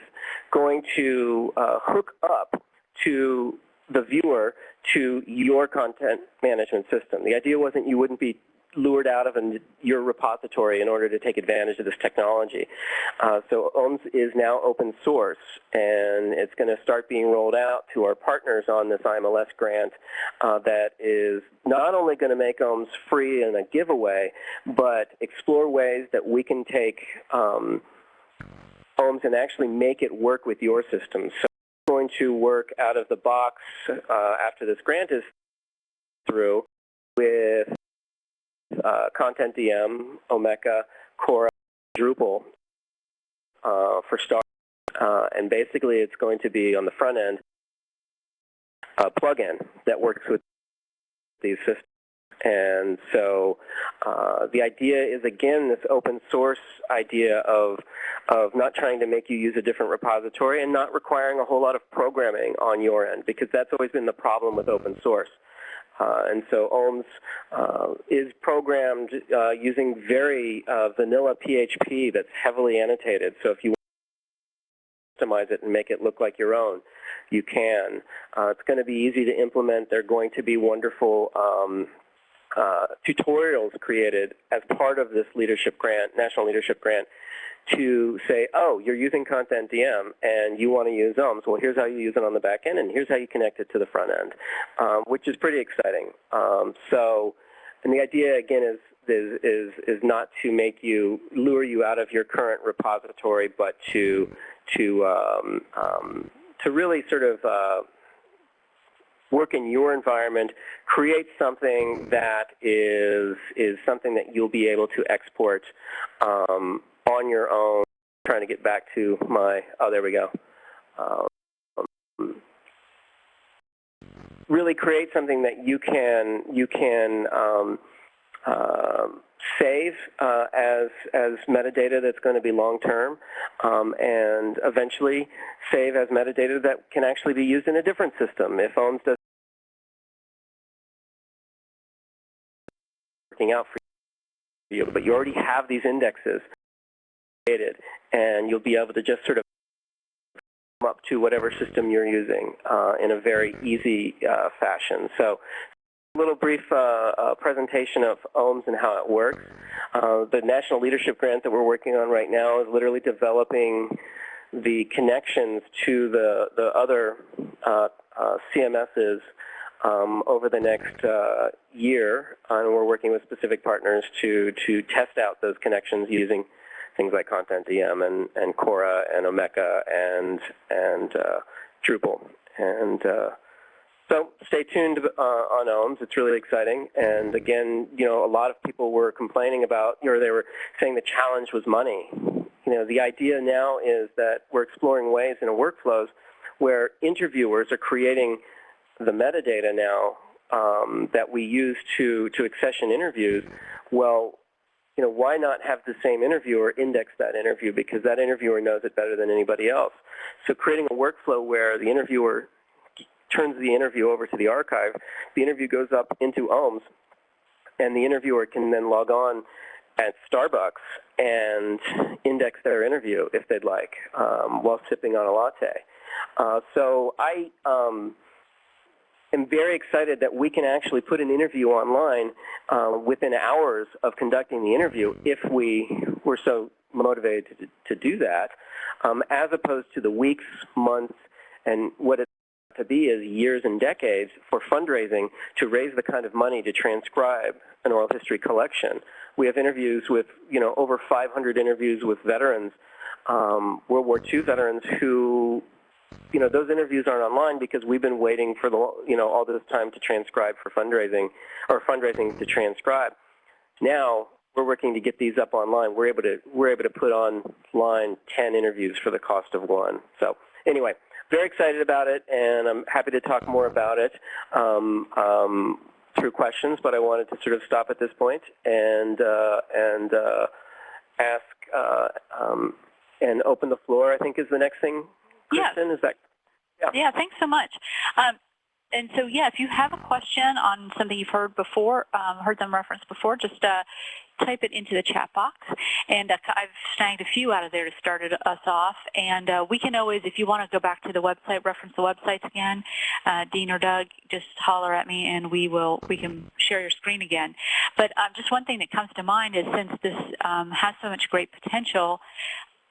going to hook up to the viewer to your content management system. The idea wasn't you wouldn't be lured out of your repository in order to take advantage of this technology. So OHMS is now open source, and it's going to start being rolled out to our partners on this IMLS grant that is not only going to make OHMS free and a giveaway, but explore ways that we can take OHMS and actually make it work with your system. So it's going to work out of the box after this grant is through with Content DM, Omeka, Quora, Drupal for start, and basically it's going to be on the front end a plugin that works with these systems. And so the idea is, again, this open source idea of not trying to make you use a different repository and not requiring a whole lot of programming on your end, because that's always been the problem with open source. And so OHMS is programmed using very vanilla PHP that's heavily annotated. So if you want to customize it and make it look like your own, you can. It's going to be easy to implement. There are going to be wonderful tutorials created as part of this leadership grant, national leadership grant, to say, oh, you're using Content DM and you want to use OHMS. Well, here's how you use it on the back end, and here's how you connect it to the front end, which is pretty exciting. And the idea, again, is not to lure you out of your current repository, but to really sort of work in your environment, create something that is something that you'll be able to export on your own. Trying to get back to my, oh, there we go. really create something that you can save as metadata that's going to be long-term, and eventually save as metadata that can actually be used in a different system. If OHMS does working out for you, but you already have these indexes created, and you'll be able to just sort of come up to whatever system you're using in a very easy fashion. So a little brief presentation of OHMS and how it works. The National Leadership Grant that we're working on right now is literally developing the connections to the other CMSs over the next year, and we're working with specific partners to test out those connections using things like Content DM and Cora and Omeka and Drupal. And so stay tuned on OHMS. It's really exciting. And again, you know, a lot of people were complaining about, or they were saying the challenge was money. You know, the idea now is that we're exploring ways in workflows where interviewers are creating the metadata now that we use to accession interviews. Well, you know, why not have the same interviewer index that interview, because that interviewer knows it better than anybody else. So creating a workflow where the interviewer turns the interview over to the archive, the interview goes up into OHMS, and the interviewer can then log on at Starbucks and index their interview if they'd like, while sipping on a latte. So I am very excited that we can actually put an interview online within hours of conducting the interview if we were so motivated to do that, as opposed to the weeks, months, and what it to be is years and decades for fundraising to raise the kind of money to transcribe an oral history collection. We have interviews with, you know, over 500 interviews with veterans, World War II veterans who, you know, those interviews aren't online because we've been waiting for all this time to transcribe for fundraising, or fundraising to transcribe. Now we're working to get these up online. We're able to put online 10 interviews for the cost of one. So anyway, very excited about it, and I'm happy to talk more about it through questions. But I wanted to sort of stop at this point and ask and open the floor, I think, is the next thing. Kristen, is that? Yeah, thanks so much. And so, yeah, if you have a question on something you've heard before, heard them referenced before, just type it into the chat box. And I've snagged a few out of there to start us off. And we can always, if you want to go back to the website, reference the websites again, Dean or Doug, just holler at me and we can share your screen again. But just one thing that comes to mind is, since this has so much great potential,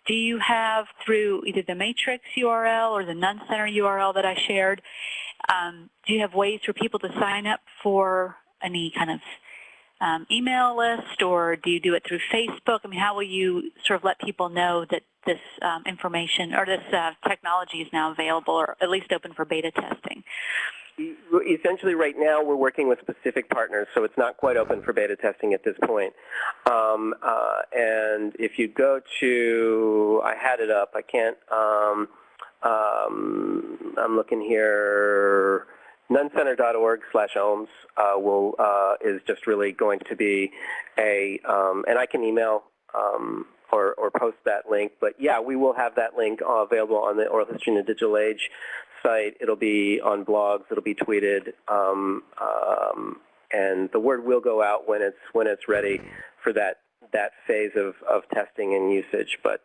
do you have, through either the Matrix URL or the Nunn Center URL that I shared, do you have ways for people to sign up for any kind of email list, or do you do it through Facebook? I mean, how will you sort of let people know that this information or this technology is now available, or at least open for beta testing? Essentially, right now, we're working with specific partners, so it's not quite open for beta testing at this point. And if you go to, I had it up, I can't, I'm looking here, nuncenter.org/ohms is just really going to be and I can email or post that link. But yeah, we will have that link available on the Oral History in the Digital Age site. It'll be on blogs. It'll be tweeted, and the word will go out when it's ready for that phase of testing and usage. But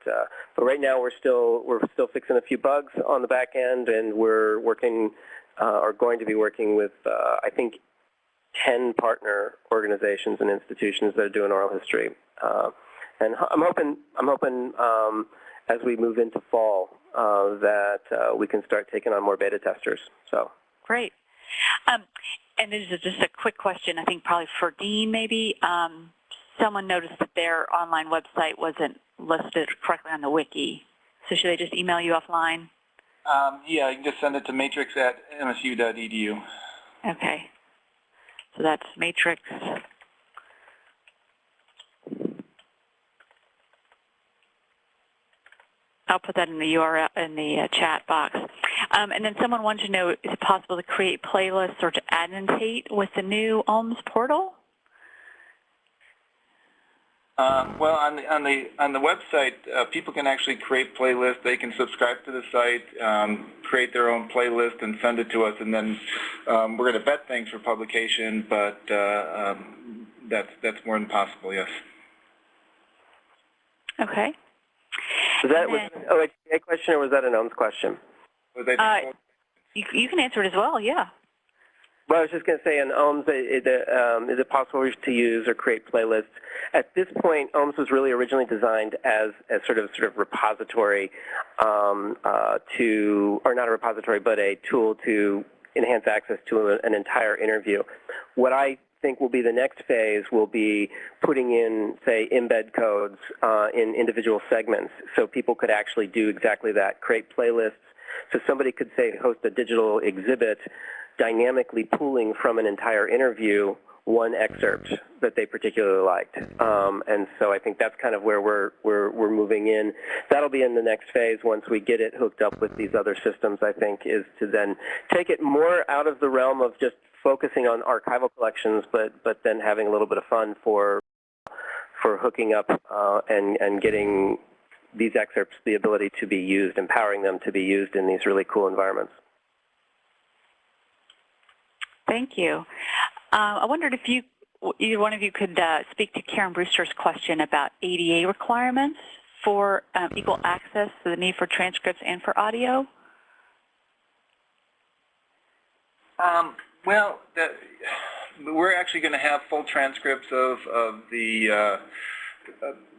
right now we're still fixing a few bugs on the back end, and we're working are going to be working with I think 10 partner organizations and institutions that are doing oral history. And I'm hoping as we move into fall that we can start taking on more beta testers. So great. And this is just a quick question, I think probably for Dean maybe. Someone noticed that their online website wasn't listed correctly on the wiki. So should they just email you offline? Yeah, you can just send it to matrix@msu.edu. Okay. So that's matrix. I'll put that in the URL in the chat box. And then someone wanted to know, is it possible to create playlists or to annotate with the new OHMS portal? Well, on the website, people can actually create playlists. They can subscribe to the site, create their own playlist, and send it to us. And then we're going to vet things for publication, but that's more than possible. Yes. Okay. Was that an OHTA question or was that an OHMS question? You can answer it as well. Yeah. Well, I was just going to say, in OHMS, is it possible to use or create playlists? At this point, OHMS was really originally designed as sort of repository or not a repository, but a tool to enhance access to an entire interview. What I think will be the next phase will be putting in, say, embed codes in individual segments, so people could actually do exactly that, create playlists. So somebody could, say, host a digital exhibit, dynamically pulling from an entire interview one excerpt that they particularly liked, and so I think that's kind of where we're moving in. That'll be in the next phase once we get it hooked up with these other systems. I think is to then take it more out of the realm of just focusing on archival collections, but then having a little bit of fun for hooking up and getting these excerpts the ability to be used, empowering them to be used in these really cool environments. Thank you. I wondered if either one of you could speak to Karen Brewster's question about ADA requirements for equal access to the need for transcripts and for audio. Well, we're actually going to have full transcripts of the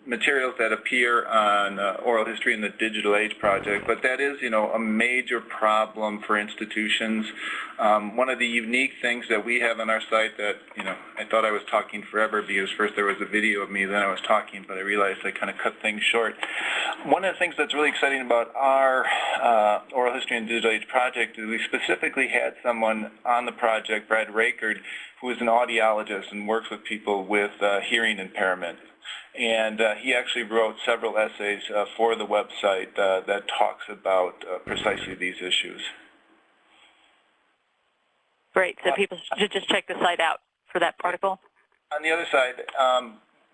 materials that appear on Oral History in the Digital Age project, but that is, a major problem for institutions. One of the unique things that we have on our site that, I thought I was talking forever because first there was a video of me, then I was talking, but I realized I kind of cut things short. One of the things that's really exciting about our Oral History in the Digital Age project is we specifically had someone on the project, Brad Rakerd, who is an audiologist and works with people with hearing impairment. And he actually wrote several essays for the website that talks about precisely these issues. Great. So people should just check the site out for that article. On the other side,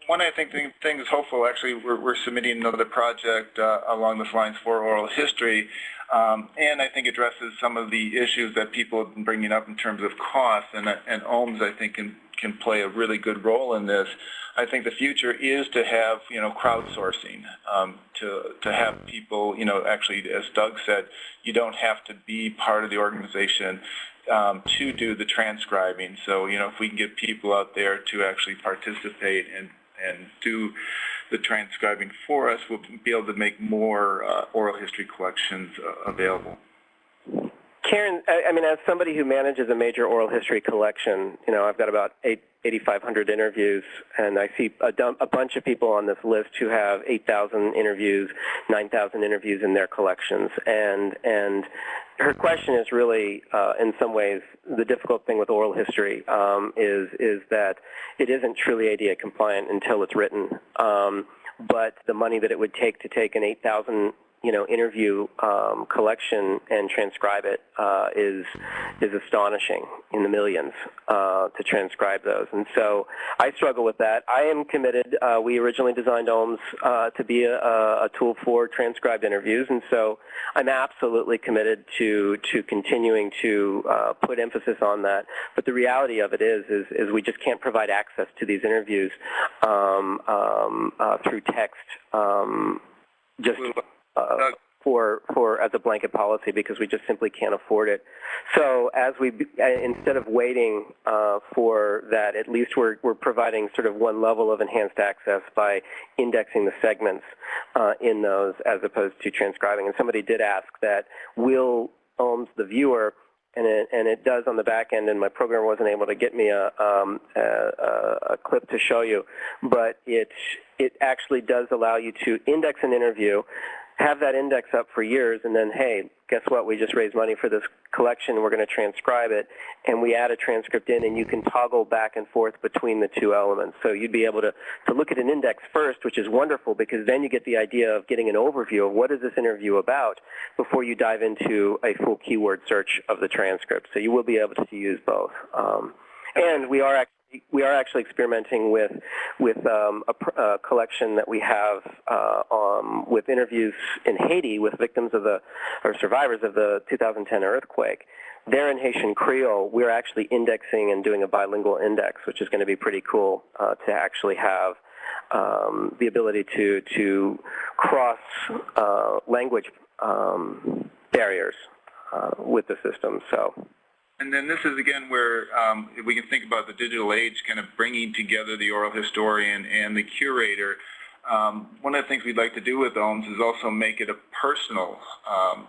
one I think thing is hopeful. Actually, we're submitting another project along those lines for oral history, and I think addresses some of the issues that people have been bringing up in terms of cost. And OHMS, I think, can play a really good role in this. I think the future is to have, crowdsourcing, to have people, actually, as Doug said, you don't have to be part of the organization to do the transcribing. So, if we can get people out there to actually participate and do the transcribing for us, we'll be able to make more oral history collections available. Karen, as somebody who manages a major oral history collection, I've got about 8,500 interviews, and I see a bunch of people on this list who have 8,000 interviews, 9,000 interviews in their collections. And her question is really, in some ways, the difficult thing with oral history is that it isn't truly ADA compliant until it's written. But the money that it would take to take an 8,000 interview collection and transcribe it is astonishing, in the millions, to transcribe those. And so I struggle with that. I am committed. We originally designed OHMS to be a tool for transcribed interviews, and so I'm absolutely committed to continuing to put emphasis on that. But the reality of it is we just can't provide access to these interviews through text. For as a blanket policy, because we just simply can't afford it. So as instead of waiting for that, at least we're providing sort of one level of enhanced access by indexing the segments in those as opposed to transcribing. And somebody did ask that, will OHMS, the viewer, and it does on the back end, and my programmer wasn't able to get me a clip to show you, but it actually does allow you to index an interview, have that index up for years, and then, hey, guess what? We just raised money for this collection. We're going to transcribe it, and we add a transcript in, and you can toggle back and forth between the two elements. So you'd be able to look at an index first, which is wonderful, because then you get the idea of getting an overview of what is this interview about before you dive into a full keyword search of the transcript. So you will be able to use both. And we are actually experimenting with a collection that we have with interviews in Haiti with victims of or survivors of the 2010 earthquake. They're in Haitian Creole. We're actually indexing and doing a bilingual index, which is going to be pretty cool to actually have the ability to cross language barriers with the system. So. And then this is, again, where we can think about the digital age kind of bringing together the oral historian and the curator. One of the things we'd like to do with OHMS is also make it a personal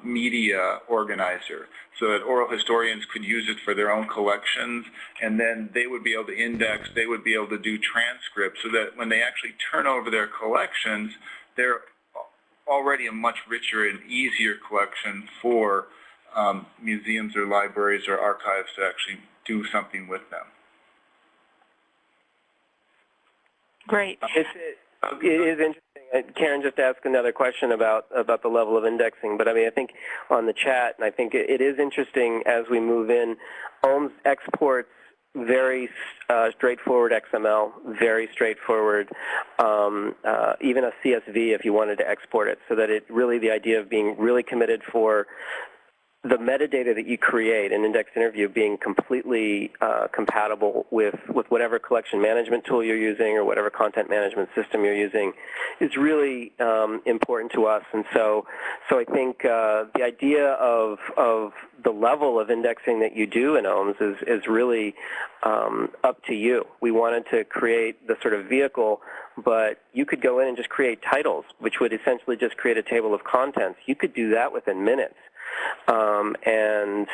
media organizer, so that oral historians could use it for their own collections, and then they would be able to index, they would be able to do transcripts, so that when they actually turn over their collections, they're already a much richer and easier collection for museums or libraries or archives to actually do something with them. Great. It is interesting. Karen just asked another question about the level of indexing, but I mean, I think on the chat, and I think it is interesting as we move in, OHMS exports very straightforward XML, very straightforward, even a CSV if you wanted to export it, so that it really, the idea of being really committed for the metadata that you create, an indexed interview, being completely compatible with whatever collection management tool you're using or whatever content management system you're using is really important to us. And so I think the idea of the level of indexing that you do in OHMS is really up to you. We wanted to create the sort of vehicle, but you could go in and just create titles, which would essentially just create a table of contents. You could do that within minutes. And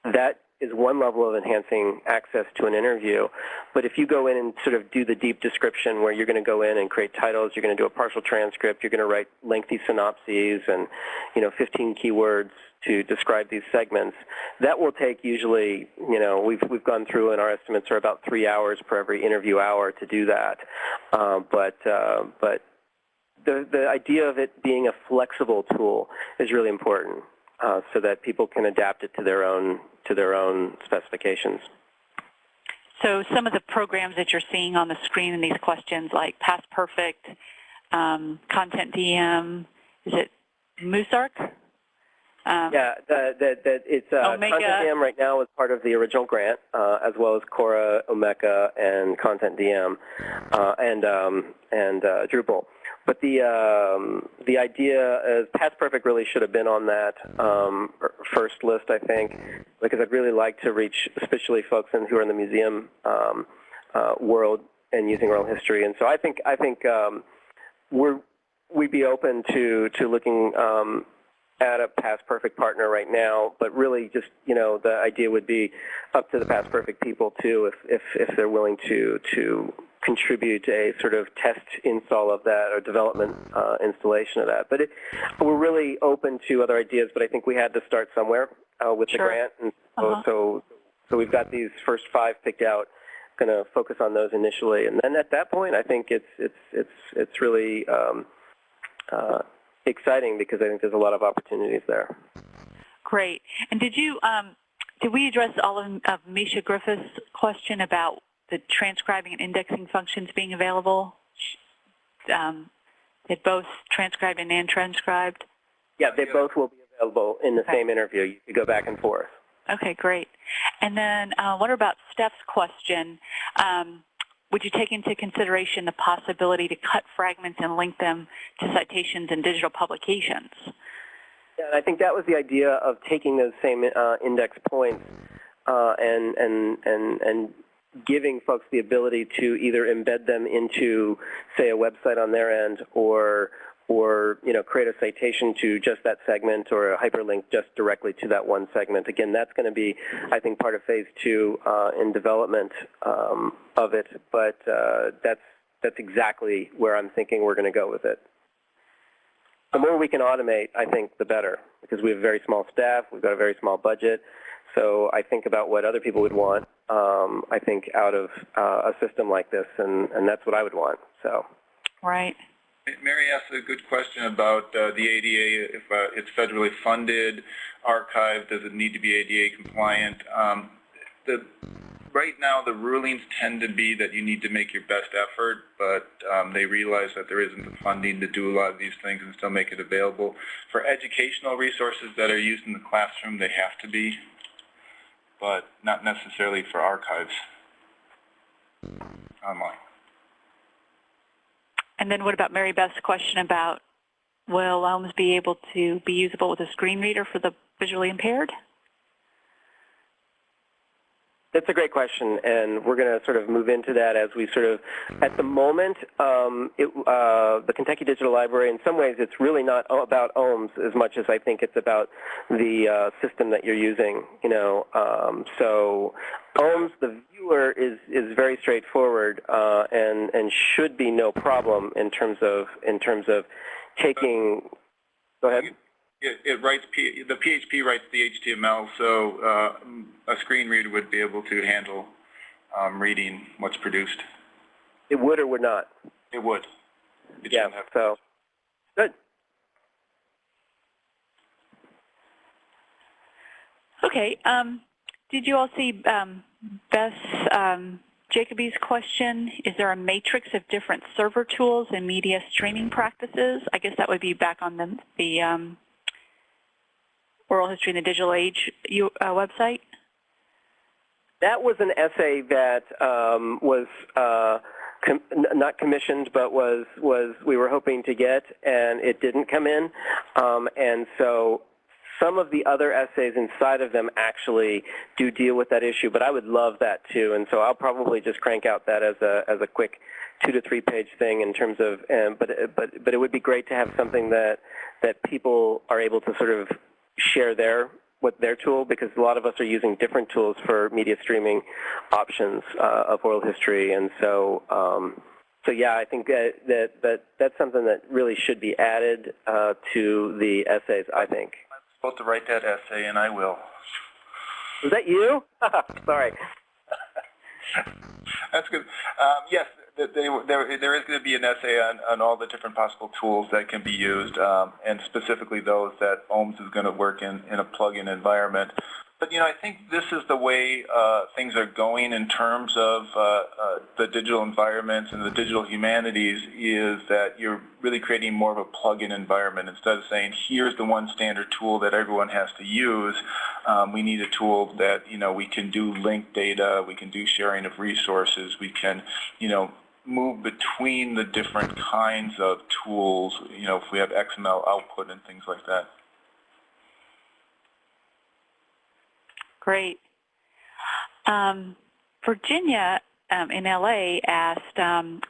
that is one level of enhancing access to an interview. But if you go in and sort of do the deep description where you're going to go in and create titles, you're going to do a partial transcript, you're going to write lengthy synopses and 15 keywords to describe these segments, that will take usually, we've gone through, and our estimates are about 3 hours per every interview hour to do that. But the idea of it being a flexible tool is really important. So that people can adapt it to their own specifications. So some of the programs that you're seeing on the screen in these questions, like Past Perfect, Content DM, is it Musarc? Yeah, it's Content DM right now is part of the original grant, as well as Cora, Omeka, and Content DM, and Drupal. But the idea is Past Perfect really should have been on that first list, I think, because I'd really like to reach especially folks who are in the museum world and using oral history. And so I think we'd be open to looking at a Past Perfect partner right now, but really just, the idea would be up to the Past Perfect people too, if they're willing to contribute a sort of test install of that or development installation of that. But we're really open to other ideas, but I think we had to start somewhere with the grant. And so we've got these first 5 picked out, going to focus on those initially. And then at that point, I think it's really exciting, because I think there's a lot of opportunities there. Great. And did we address all of Misha Griffith's question about the transcribing and indexing functions being available? They both transcribed and untranscribed? Yeah, they both will be available in the same interview. You can go back and forth. Okay, great. And then what about Steph's question? Would you take into consideration the possibility to cut fragments and link them to citations and digital publications? Yeah, and I think that was the idea of taking those same index points and giving folks the ability to either embed them into, say, a website on their end, or create a citation to just that segment, or a hyperlink just directly to that one segment. Again, that's going to be, I think, part of phase 2 in development of it. But that's that's exactly where I'm thinking we're going to go with it. The more we can automate, I think, the better, because we have a very small staff, we've got a very small budget. So I think about what other people would want, I think, out of a system like this, and that's what I would want. So. Right. Mary asked a good question about the ADA, if it's federally funded archive, does it need to be ADA compliant? Right now, the rulings tend to be that you need to make your best effort, but they realize that there isn't the funding to do a lot of these things and still make it available. For educational resources that are used in the classroom, they have to be, but not necessarily for archives online. And then what about Mary Beth's question about, will OMS be able to be usable with a screen reader for the visually impaired? That's a great question, and we're going to sort of move into that as we sort of, at the moment, the Kentucky Digital Library, in some ways, it's really not about OMS as much as I think it's about the system that you're using, you know. So OMS, the viewer, is very straightforward and should be no problem in terms of taking, go ahead. It writes, the PHP writes the HTML, so a screen reader would be able to handle reading what's produced. It would or would not? It would. Yeah, so, good. Okay. Did you all see Beth Jacoby's question? Is there a matrix of different server tools and media streaming practices? I guess that would be back on the Oral History in the Digital Age website? That was an essay that was not commissioned, but we were hoping to get, and it didn't come in. And so some of the other essays inside of them actually do deal with that issue, but I would love that too. And so I'll probably just crank out that as a quick 2 to 3 page thing in terms of, but it would be great to have something that people are able to sort of share their tool, because a lot of us are using different tools for media streaming options of oral history, and so yeah, I think that's something that really should be added to the essays, I think. I'm supposed to write that essay, and I will. Was that you? Sorry. That's good. Yes. There is going to be an essay on all the different possible tools that can be used, and specifically those that OMS is going to work in a plug-in environment. But, you know, I think this is the way things are going in terms of the digital environments and the digital humanities, is that you're really creating more of a plug-in environment. Instead of saying, here's the one standard tool that everyone has to use, we need a tool that, you know, we can do linked data, we can do sharing of resources, we can, you know, move between the different kinds of tools, you know, if we have XML output and things like that. Great. Virginia in LA asked,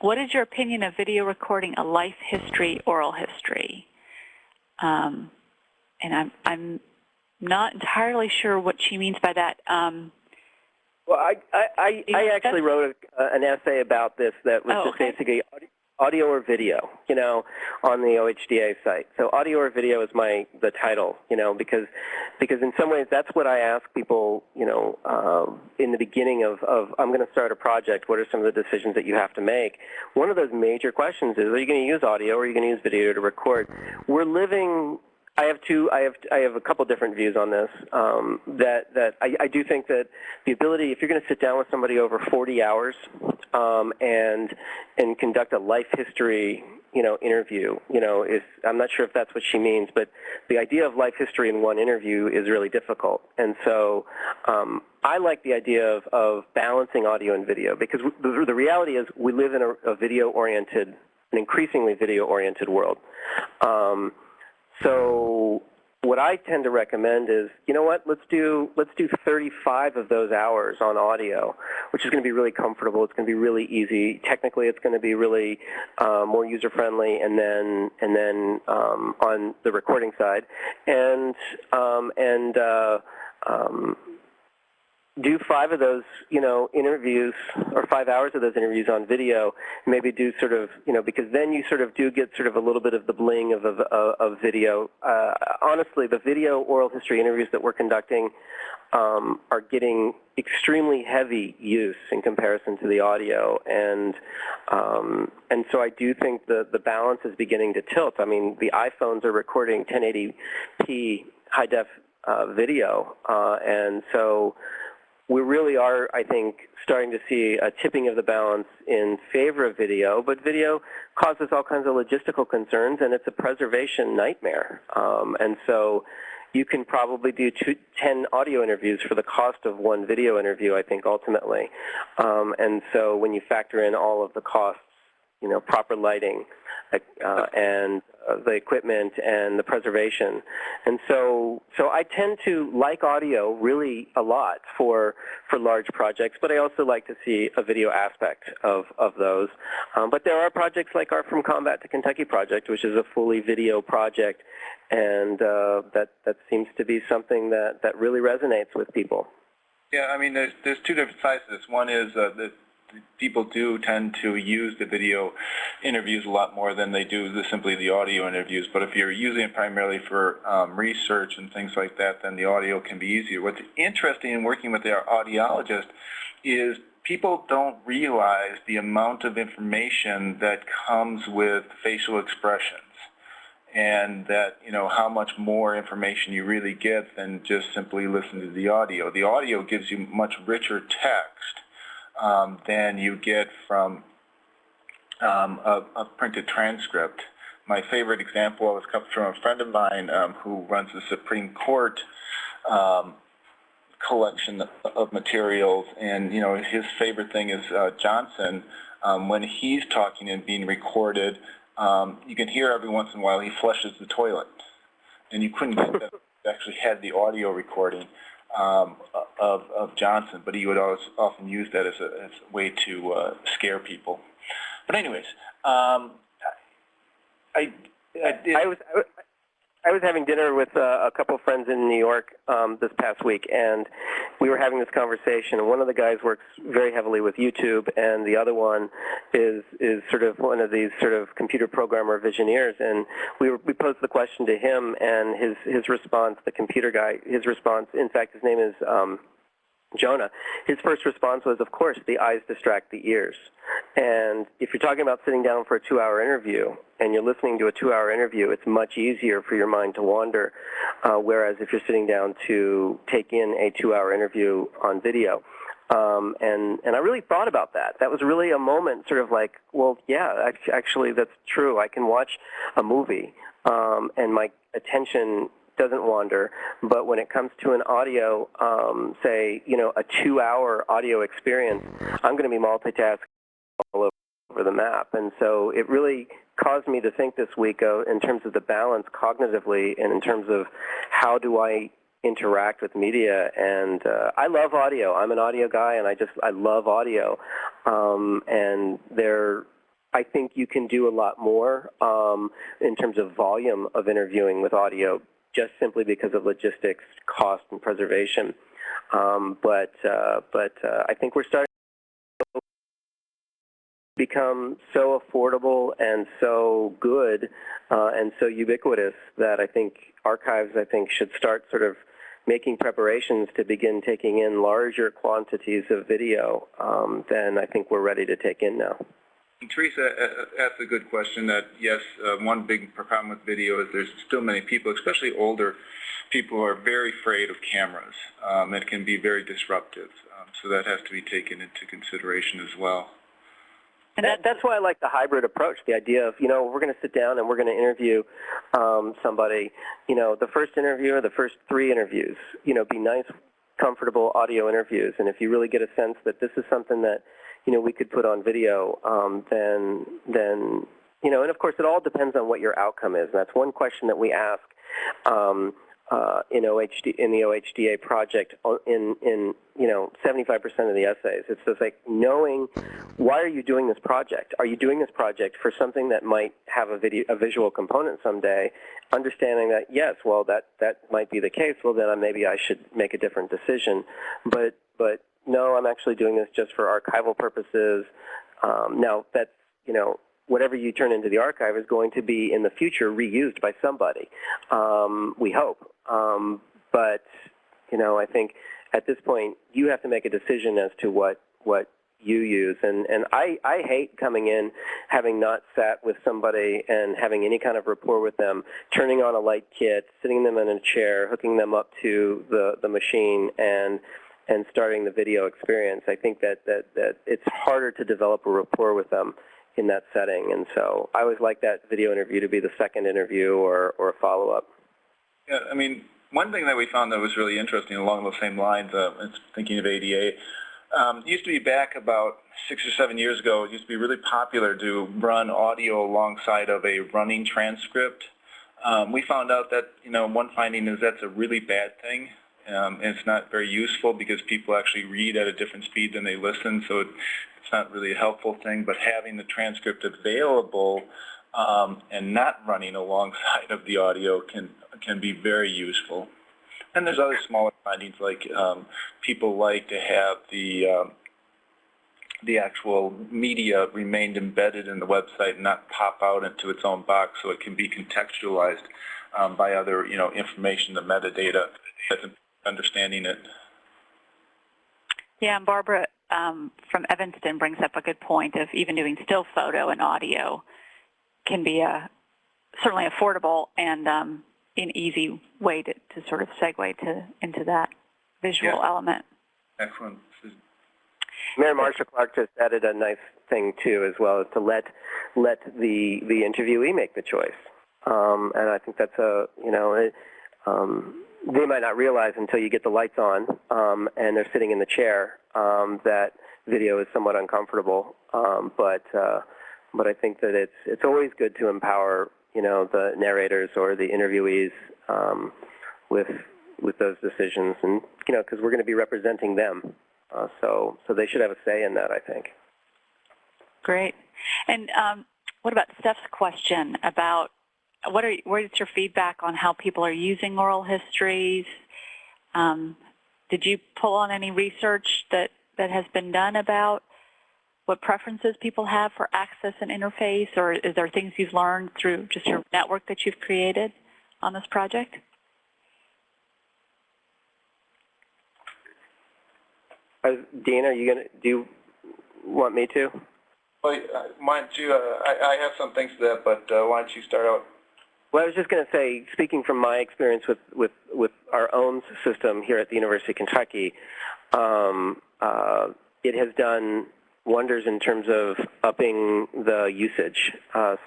what is your opinion of video recording a life history, oral history? And I'm not entirely sure what she means by that. Well, I actually wrote an essay about this that was just basically audio or video, you know, on the OHDA site. So audio or video is the title, you know, because in some ways that's what I ask people, you know, in the beginning of I'm going to start a project. What are some of the decisions that you have to make? One of those major questions is, are you going to use audio or are you going to use video to record? We're living. I have a couple different views on this. I do think that the ability, if you're going to sit down with somebody over 40 hours and conduct a life history, you know, interview, you know, I'm not sure if that's what she means, but the idea of life history in one interview is really difficult. And so I like the idea of balancing audio and video, because the reality is we live in a video-oriented, an increasingly video-oriented world. So what I tend to recommend is, you know what, let's do 35 of those hours on audio, which is going to be really comfortable. It's going to be really easy. Technically, it's going to be really more user-friendly, and then on the recording side, and do 5 of those, interviews, or 5 hours of those interviews on video, maybe do sort of, because then you sort of do get sort of a little bit of the bling of video. Honestly, the video oral history interviews that we're conducting are getting extremely heavy use in comparison to the audio, and so I do think the balance is beginning to tilt. I mean, the iPhones are recording 1080p high-def video, and so we really are, I think, starting to see a tipping of the balance in favor of video, but video causes all kinds of logistical concerns, and it's a preservation nightmare. And so you can probably do 10 audio interviews for the cost of 1 video interview, I think, ultimately. And so when you factor in all of the costs, proper lighting and the equipment and the preservation. And so I tend to like audio really a lot for large projects, but I also like to see a video aspect of those. But there are projects like our From Combat to Kentucky project, which is a fully video project, and that seems to be something that really resonates with people. Yeah, I mean, there's 2 different sides to this. One is that people do tend to use the video interviews a lot more than they do simply the audio interviews. But if you're using it primarily for research and things like that, then the audio can be easier. What's interesting in working with our audiologist is people don't realize the amount of information that comes with facial expressions, and that, how much more information you really get than just simply listen to the audio. The audio gives you much richer text than you get from a printed transcript. My favorite example comes from a friend of mine who runs the Supreme Court collection of materials, and his favorite thing is Johnson. When he's talking and being recorded, you can hear every once in a while he flushes the toilet, and you couldn't get that. Actually had the audio recording of Johnson, but he would always often use that as a way to scare people. But anyways, I was having dinner with a couple of friends in New York this past week, and we were having this conversation. And one of the guys works very heavily with YouTube, and the other one is sort of one of these sort of computer programmer visioneers. And we posed the question to him, and his response, the computer guy, his response, in fact, his name is Jonah. His first response was, of course, the eyes distract the ears. And if you're talking about sitting down for a 2-hour interview and you're listening to a 2-hour interview, it's much easier for your mind to wander, whereas if you're sitting down to take in a 2-hour interview on video. And I really thought about that. That was really a moment sort of like, well, yeah, actually that's true. I can watch a movie and my attention doesn't wander, but when it comes to an audio, say, a 2-hour audio experience, I'm going to be multitasking all over the map. And so it really caused me to think this week in terms of the balance cognitively and in terms of how do I interact with media. And I love audio. I'm an audio guy, and I love audio. And I think you can do a lot more in terms of volume of interviewing with audio, just simply because of logistics, cost, and preservation. But I think we're starting to become so affordable and so good and so ubiquitous that I think archives, should start sort of making preparations to begin taking in larger quantities of video than I think we're ready to take in now. Teresa asked a good question that, yes, one big problem with video is there's still many people, especially older people, who are very afraid of cameras. It can be very disruptive. So that has to be taken into consideration as well. And that's why I like the hybrid approach, the idea of, we're going to sit down and we're going to interview somebody. The first interview or the first 3 interviews, be nice, comfortable audio interviews. And if you really get a sense that this is something that, we could put on video, then, and of course it all depends on what your outcome is. And that's one question that we ask in the OHDA project in 75% of the essays. It's just like knowing, why are you doing this project? Are you doing this project for something that might have a visual component someday? Understanding that, yes, well, that might be the case. Well, then maybe I should make a different decision. But no, I'm actually doing this just for archival purposes. Now, that's, whatever you turn into the archive is going to be in the future reused by somebody, we hope. But, I think at this point you have to make a decision as to what you use. And I hate coming in, having not sat with somebody and having any kind of rapport with them, turning on a light kit, sitting them in a chair, hooking them up to the machine, and starting the video experience. I think that it's harder to develop a rapport with them in that setting. And so I always like that video interview to be the second interview or a follow-up. Yeah, I mean, one thing that we found that was really interesting along those same lines, thinking of ADA, it used to be back about 6 or 7 years ago, it used to be really popular to run audio alongside of a running transcript. We found out that, one finding is that's a really bad thing. And it's not very useful because people actually read at a different speed than they listen, so it's not really a helpful thing. But having the transcript available and not running alongside of the audio can be very useful. And there's other smaller findings, like people like to have the actual media remained embedded in the website and not pop out into its own box, so it can be contextualized by other, information, the metadata, understanding it. Yeah, and Barbara from Evanston brings up a good point of even doing still photo and audio can be certainly affordable and an easy way to sort of segue into that visual element. Excellent. Mayor Marsha Clark just added a nice thing too, as well, as to let the interviewee make the choice. And I think that's they might not realize until you get the lights on and they're sitting in the chair that video is somewhat uncomfortable. But I think that it's always good to empower the narrators or the interviewees with those decisions, and because we're going to be representing them, so they should have a say in that, I think. Great. And what about Steph's question about what is your feedback on how people are using oral histories? Did you pull on any research that has been done about what preferences people have for access and interface, or is there things you've learned through just your network that you've created on this project? Dean, do you want me to? Well, why don't you, I have some things to that, but why don't you start out? Well, I was just going to say, speaking from my experience with our own system here at the University of Kentucky, it has done wonders in terms of upping the usage.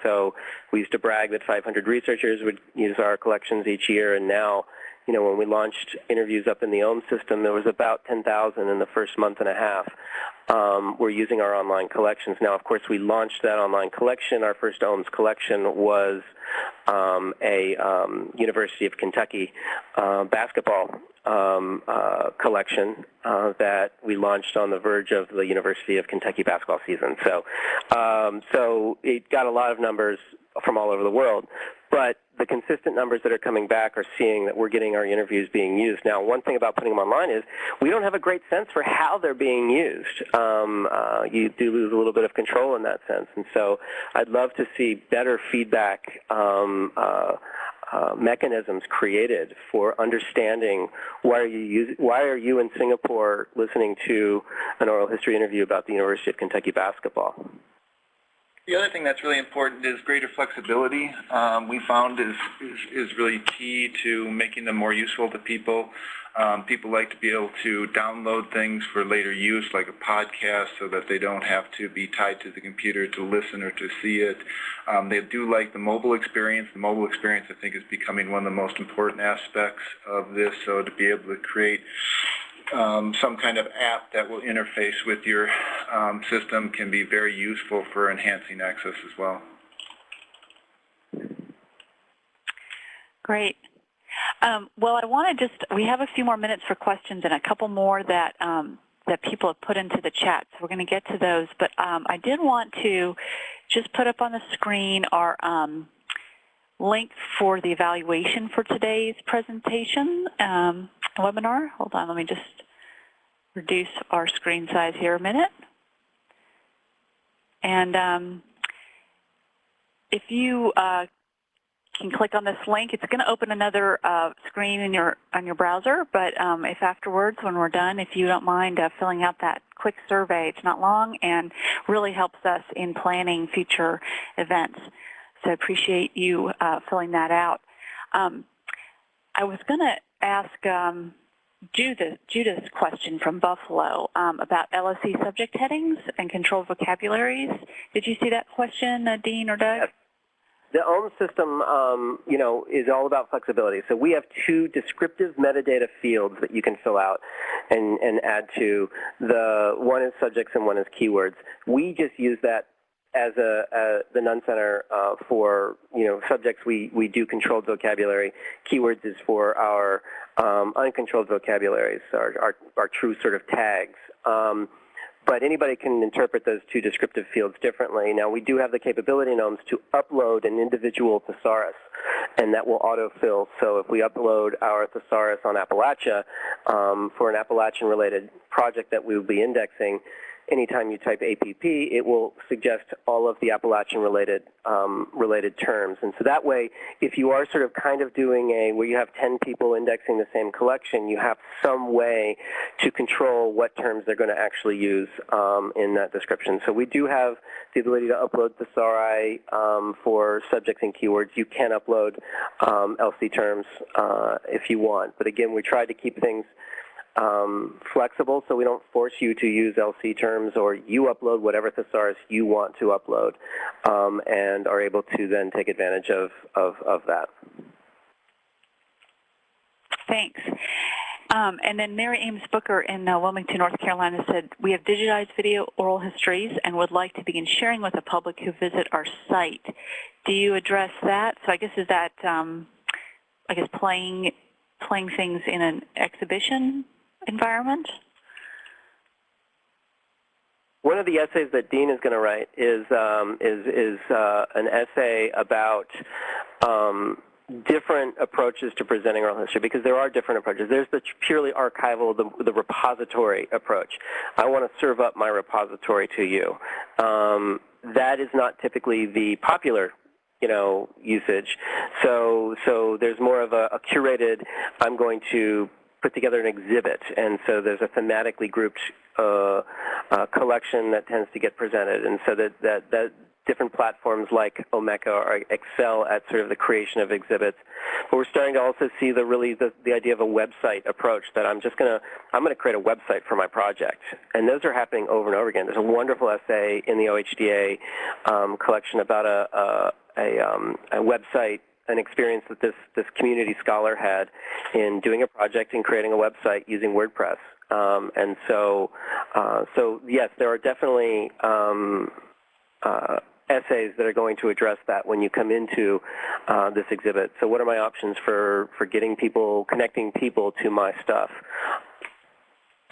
So we used to brag that 500 researchers would use our collections each year, and now, when we launched interviews up in the OHM system, there was about 10,000 in the first month and a half. We're using our online collections. Now, of course, we launched that online collection. Our first OHM's collection was a University of Kentucky basketball collection that we launched on the verge of the University of Kentucky basketball season. So it got a lot of numbers from all over the world. But the consistent numbers that are coming back are seeing that we're getting our interviews being used. Now, one thing about putting them online is we don't have a great sense for how they're being used. You do lose a little bit of control in that sense. And so I'd love to see better feedback mechanisms created for understanding why are you in Singapore listening to an oral history interview about the University of Kentucky basketball. The other thing that's really important is greater flexibility. We found is really key to making them more useful to people. People like to be able to download things for later use, like a podcast, so that they don't have to be tied to the computer to listen or to see it. They do like the mobile experience. The mobile experience, I think, is becoming one of the most important aspects of this. So to be able to create some kind of app that will interface with your system can be very useful for enhancing access as well. Great. Well, I want to we have a few more minutes for questions and a couple more that that people have put into the chat, so we're going to get to those. But I did want to just put up on the screen our link for the evaluation for today's presentation webinar. Hold on, let me just reduce our screen size here a minute. And if you can click on this link, it's going to open another screen in on your browser. But if afterwards, when we're done, if you don't mind filling out that quick survey, it's not long and really helps us in planning future events. So I appreciate you filling that out. I was going to ask Judith's question from Buffalo about LSE subject headings and controlled vocabularies. Did you see that question, Dean or Doug? Yes. The OHM system, you know, is all about flexibility. So we have two descriptive metadata fields that you can fill out and add to. One is subjects and one is keywords. We just use that as the Nunn Center for, you know, subjects we do controlled vocabulary. Keywords is for our uncontrolled vocabularies, our true sort of tags. But anybody can interpret those two descriptive fields differently. Now, we do have the capability in OHMS to upload an individual thesaurus, and that will autofill. So if we upload our thesaurus on Appalachia for an Appalachian-related project that we will be indexing, anytime you type APP, it will suggest all of the Appalachian-related related terms. And so that way, if you are sort of kind of doing where you have 10 people indexing the same collection, you have some way to control what terms they're going to actually use in that description. So we do have the ability to upload thesauri for subjects and keywords. You can upload LC terms if you want. But again, we try to keep things flexible, so we don't force you to use LC terms, or you upload whatever thesaurus you want to upload and are able to then take advantage of that. Thanks. And then Mary Ames Booker in Wilmington, North Carolina said, we have digitized video oral histories and would like to begin sharing with the public who visit our site. Do you address that? So I guess is that, I guess, playing things in an exhibition environment? One of the essays that Dean is going to write is an essay about different approaches to presenting oral history, because there are different approaches. There's the purely archival, the repository approach. I want to serve up my repository to you. That is not typically the popular, you know, usage. So there's more of a curated, I'm going to put together an exhibit, and so there's a thematically grouped collection that tends to get presented, and so that different platforms like Omeka excel at sort of the creation of exhibits. But we're starting to also see the idea of a website approach, that I'm going to create a website for my project, and those are happening over and over again. There's a wonderful essay in the OHDA collection about a website, an experience that this community scholar had in doing a project and creating a website using WordPress. And so yes, there are definitely essays that are going to address that when you come into this exhibit. So what are my options for getting people, connecting people to my stuff?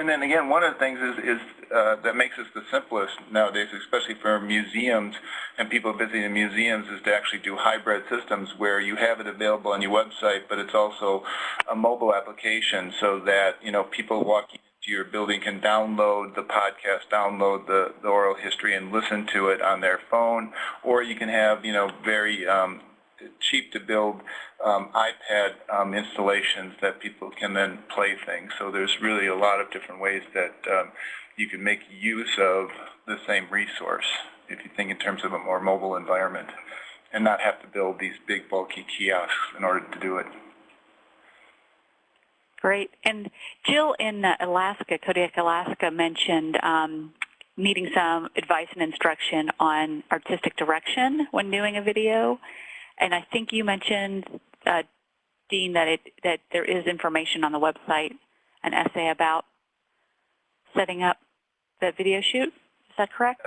And then again, one of the things is that makes us the simplest nowadays, especially for museums and people visiting museums, is to actually do hybrid systems where you have it available on your website, but it's also a mobile application, so that, you know, people walking into your building can download the podcast, download the oral history, and listen to it on their phone. Or you can have, you know, very cheap to build iPad installations that people can then play things. So there's really a lot of different ways that you can make use of the same resource, if you think in terms of a more mobile environment, and not have to build these big bulky kiosks in order to do it. Great. And Jill in Alaska, Kodiak, Alaska, mentioned needing some advice and instruction on artistic direction when doing a video. And I think you mentioned, Dean, that there is information on the website, an essay about setting up the video shoot. Is that correct?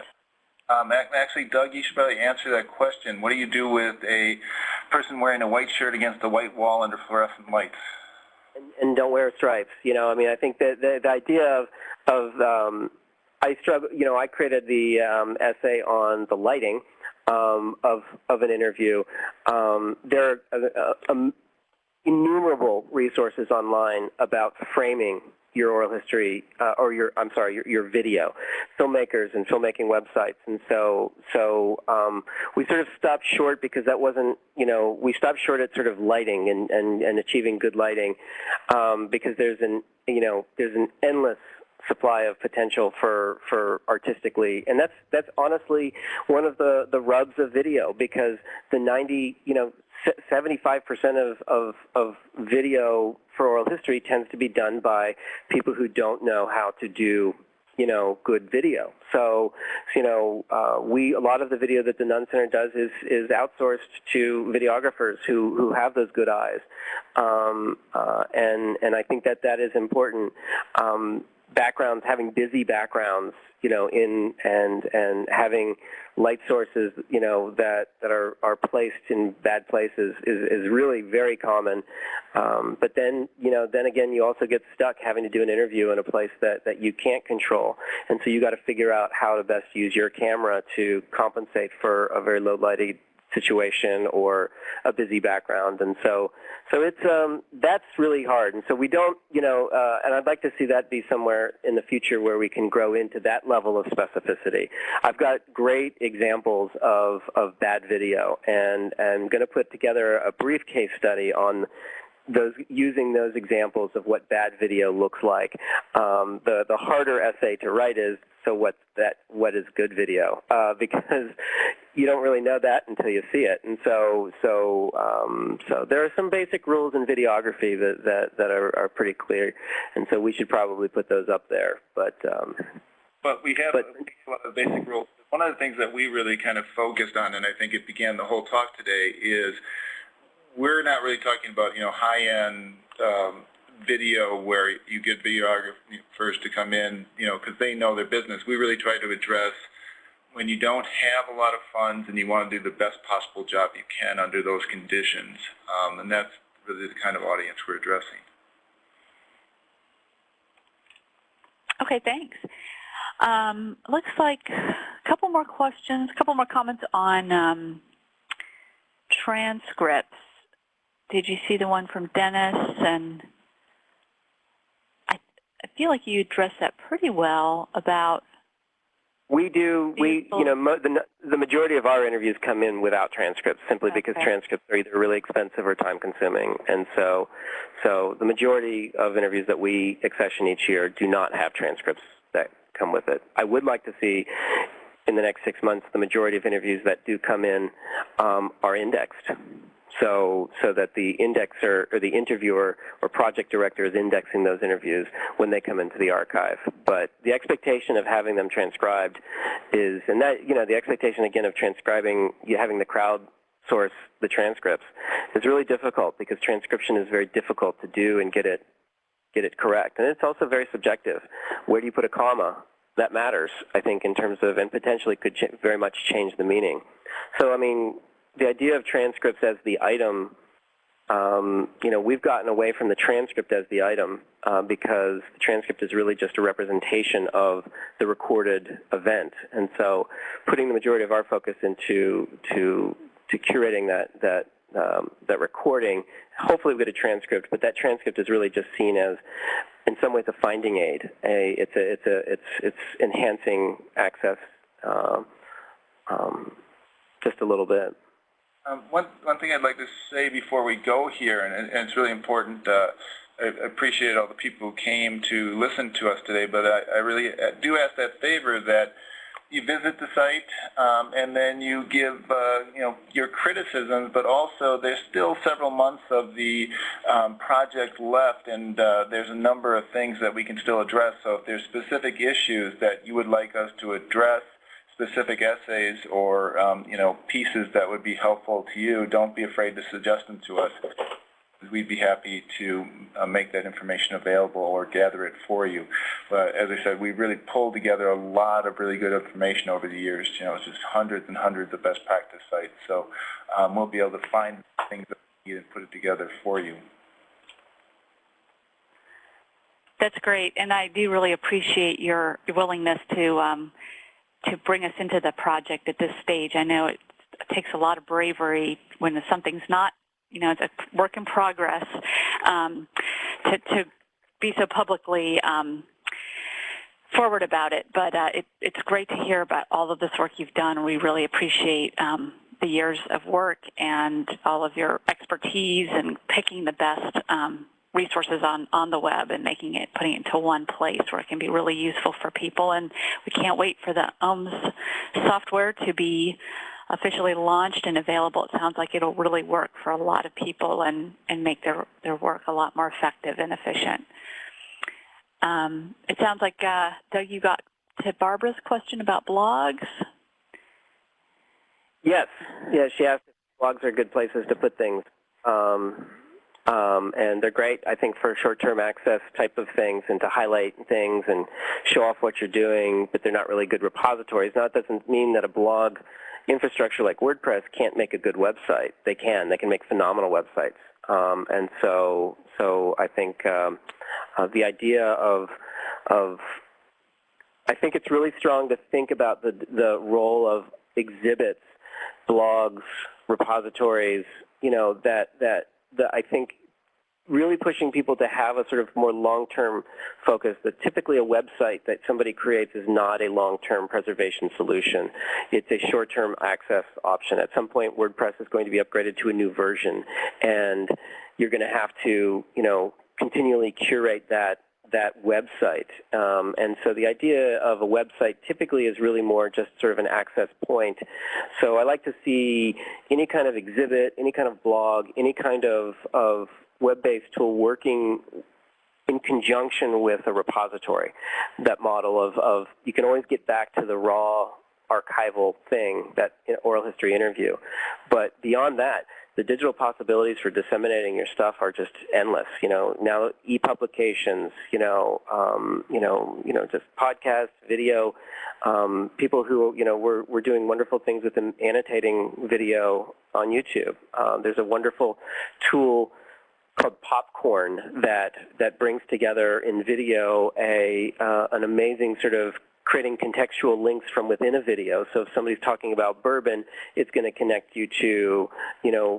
Actually, Doug, you should probably answer that question. What do you do with a person wearing a white shirt against a white wall under fluorescent lights? And don't wear stripes. You know, I mean, I think that the idea I struggle. You know, I created the essay on the lighting of an interview. There are innumerable resources online about framing your oral history, or your video, filmmakers and filmmaking websites. And so we sort of stopped short because that wasn't, you know, we stopped short at sort of lighting and achieving good lighting, because there's an endless supply of potential for artistically, and that's honestly one of the rubs of video, because the 75% of video for oral history tends to be done by people who don't know how to do, you know, good video. So you know, a lot of the video that the Nunn Center does is outsourced to videographers who have those good eyes, and I think that is important. Backgrounds, having busy backgrounds, you know, and having light sources, you know, that are placed in bad places is really very common. But then, you know, then again, you also get stuck having to do an interview in a place that you can't control, and so you got to figure out how to best use your camera to compensate for a very low lighting situation or a busy background. And so it's that's really hard. And so we don't, you know, and I'd like to see that be somewhere in the future where we can grow into that level of specificity. I've got great examples of bad video, and I'm going to put together a brief case study on using those examples of what bad video looks like. The harder essay to write is, so what is good video? Because you don't really know that until you see it. And so there are some basic rules in videography that are pretty clear, and so we should probably put those up there. But we have a lot of basic rules. One of the things that we really kind of focused on, and I think it began the whole talk today, is we're not really talking about, you know, high-end video where you get videographers to come in, you know, because they know their business. We really try to address when you don't have a lot of funds and you want to do the best possible job you can under those conditions, and that's really the kind of audience we're addressing. Okay, thanks. Looks like a couple more questions, a couple more comments on transcripts. Did you see the one from Dennis? And I feel like you addressed that pretty well about. We do. You know, the majority of our interviews come in without transcripts, simply because transcripts are either really expensive or time-consuming, and so the majority of interviews that we accession each year do not have transcripts that come with it. I would like to see, in the next 6 months, the majority of interviews that do come in are indexed. So that the indexer or the interviewer or project director is indexing those interviews when they come into the archive. But the expectation of having them transcribed is, and that, you know, the expectation again of transcribing, having the crowd source the transcripts is really difficult, because transcription is very difficult to do and get it correct. And it's also very subjective. Where do you put a comma? That matters, I think, in terms of, and potentially could very much change the meaning. So, I mean, the idea of transcripts as the item, you know, we've gotten away from the transcript as the item because the transcript is really just a representation of the recorded event. And so putting the majority of our focus into curating that recording, hopefully we get a transcript, but that transcript is really just seen as, in some ways, a finding aid. It's enhancing access just a little bit. One thing I'd like to say before we go here, and it's really important, I appreciate all the people who came to listen to us today, but I really do ask that favor that you visit the site and then you give you know, your criticisms, but also there's still several months of the project left, and there's a number of things that we can still address. So if there's specific issues that you would like us to address, specific essays or you know, pieces that would be helpful to you, don't be afraid to suggest them to us. we'd be happy to make that information available or gather it for you. But as I said, we really pulled together a lot of really good information over the years. It's just hundreds and hundreds of best practice sites. So we'll be able to find things that we need and put it together for you. That's great, and I do really appreciate your willingness to bring us into the project at this stage. I know it takes a lot of bravery when something's not, it's a work in progress, to be so publicly forward about it. But it's great to hear about all of this work you've done, and we really appreciate the years of work and all of your expertise and picking the best resources on the web and putting it into one place where it can be really useful for people. And we can't wait for the UMS software to be officially launched and available. It sounds like it'll really work for a lot of people and make their work a lot more effective and efficient. It sounds like, Doug, you got to Barbara's question about blogs. Yes, she asked if blogs are good places to put things. And they're great, I think, for short-term access type of things and to highlight things and show off what you're doing, but they're not really good repositories. Now, it doesn't mean that a blog infrastructure like WordPress can't make a good website. They can make phenomenal websites. And so I think the idea of I think it's really strong to think about the role of exhibits, blogs, repositories, that I think really pushing people to have a sort of more long-term focus. That typically a website that somebody creates is not a long-term preservation solution. It's a short-term access option. At some point, WordPress is going to be upgraded to a new version, and you're going to have to, continually curate that website. And so the idea of a website typically is really more just sort of an access point. So I like to see any kind of exhibit, any kind of blog, any kind of web-based tool working in conjunction with a repository. That model of you can always get back to the raw archival thing, that oral history interview. But beyond that, the digital possibilities for disseminating your stuff are just endless. Now e-publications, just podcasts, video. People who, we're doing wonderful things with annotating video on YouTube. There's a wonderful tool called Popcorn that brings together in video an amazing sort of creating contextual links from within a video. So if somebody's talking about bourbon, it's going to connect you to,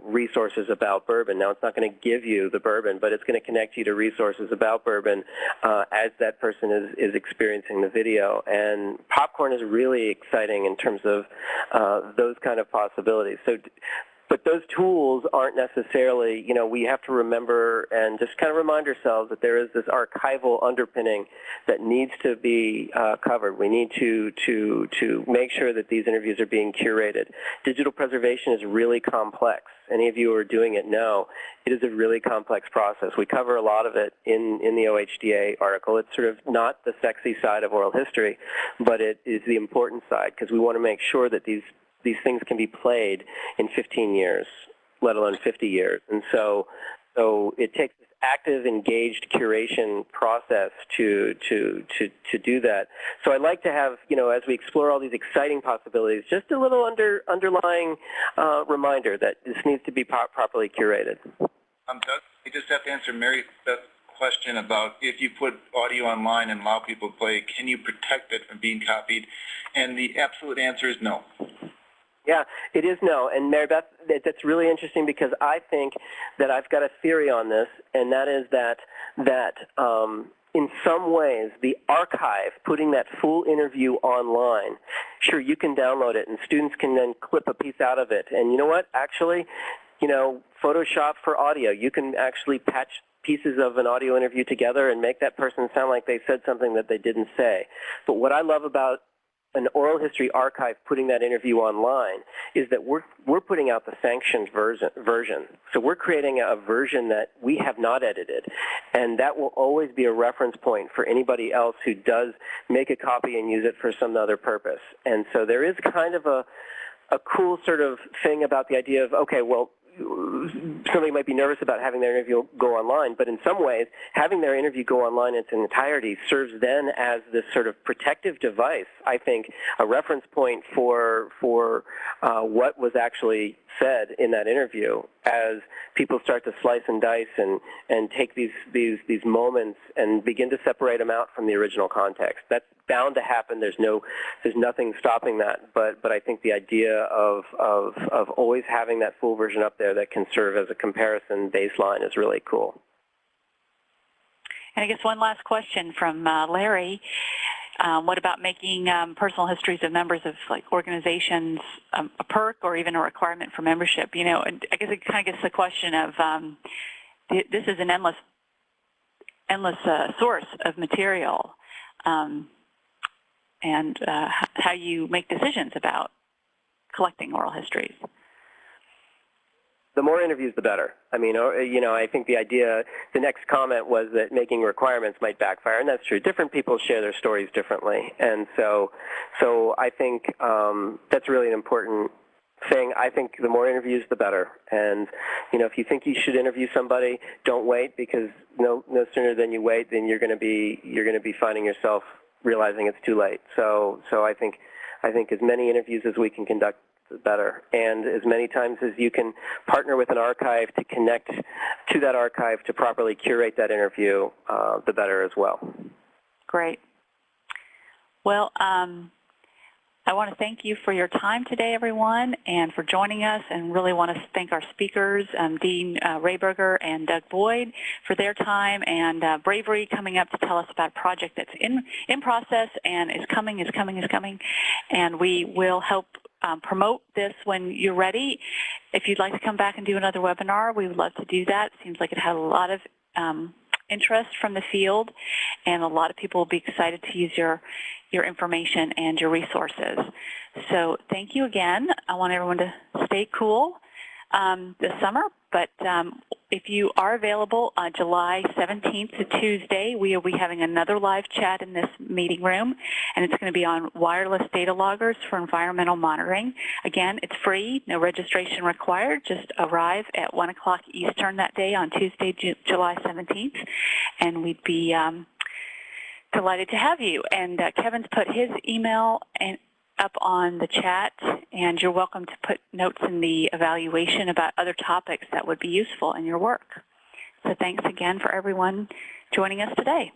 resources about bourbon. Now, it's not going to give you the bourbon, but it's going to connect you to resources about bourbon as that person is experiencing the video. And Popcorn is really exciting in terms of those kind of possibilities. But those tools aren't necessarily, we have to remember and just kind of remind ourselves that there is this archival underpinning that needs to be covered. We need to make sure that these interviews are being curated. Digital preservation is really complex. Any of you who are doing it know it is a really complex process. We cover a lot of it in the OHDA article. It's sort of not the sexy side of oral history, but it is the important side because we want to make sure that these things can be played in 15 years, let alone 50 years. And so it takes this active, engaged curation process to do that. So I'd like to have, as we explore all these exciting possibilities, just a little underlying reminder that this needs to be properly curated. Doug, I just have to answer Mary Beth's question about if you put audio online and allow people to play, can you protect it from being copied? And the absolute answer is no. Yeah, it is no. And Mary Beth, that's really interesting because I think that I've got a theory on this, and that is that in some ways, the archive, putting that full interview online, sure, you can download it, and students can then clip a piece out of it. And you know what? Actually, Photoshop for audio, you can actually patch pieces of an audio interview together and make that person sound like they said something that they didn't say. But what I love about an oral history archive putting that interview online is that we're putting out the sanctioned version. So we're creating a version that we have not edited, and that will always be a reference point for anybody else who does make a copy and use it for some other purpose. And so there is kind of a cool sort of thing about the idea of, okay, well, somebody might be nervous about having their interview go online, but in some ways, having their interview go online in its entirety serves then as this sort of protective device, I think, a reference point for what was actually said in that interview as people start to slice and dice and take these moments and begin to separate them out from the original context. That's bound to happen. There's nothing stopping that. But I think the idea of always having that full version up there that can serve as a comparison baseline is really cool. And I guess one last question from Larry. What about making personal histories of members of like organizations a perk or even a requirement for membership? You know, and I guess it kind of gets the question of this is an endless source of material, and how you make decisions about collecting oral histories. The more interviews, the better. I mean, you know, I think the next comment was that making requirements might backfire, and that's true. Different people share their stories differently, and so I think that's really an important thing. I think the more interviews, the better. And you know, if you think you should interview somebody, don't wait, because no sooner than you wait, then you're going to be finding yourself realizing it's too late. So I think as many interviews as we can conduct, better, and as many times as you can partner with an archive to connect to that archive to properly curate that interview, the better as well. Great. Well, I want to thank you for your time today, everyone, and for joining us, and really want to thank our speakers, Dean Rayberger and Doug Boyd, for their time and bravery coming up to tell us about a project that's in process and is coming, and we will help promote this when you're ready. If you'd like to come back and do another webinar, we would love to do that. It seems like it had a lot of interest from the field, and a lot of people will be excited to use your information and your resources. So thank you again. I want everyone to stay cool this summer, but if you are available on July 17th to Tuesday, we will be having another live chat in this meeting room, and it's going to be on wireless data loggers for environmental monitoring. Again, it's free, no registration required. Just arrive at 1 o'clock Eastern that day on Tuesday, July 17th, and we'd be delighted to have you. And Kevin's put his email up on the chat, and you're welcome to put notes in the evaluation about other topics that would be useful in your work. So thanks again for everyone joining us today.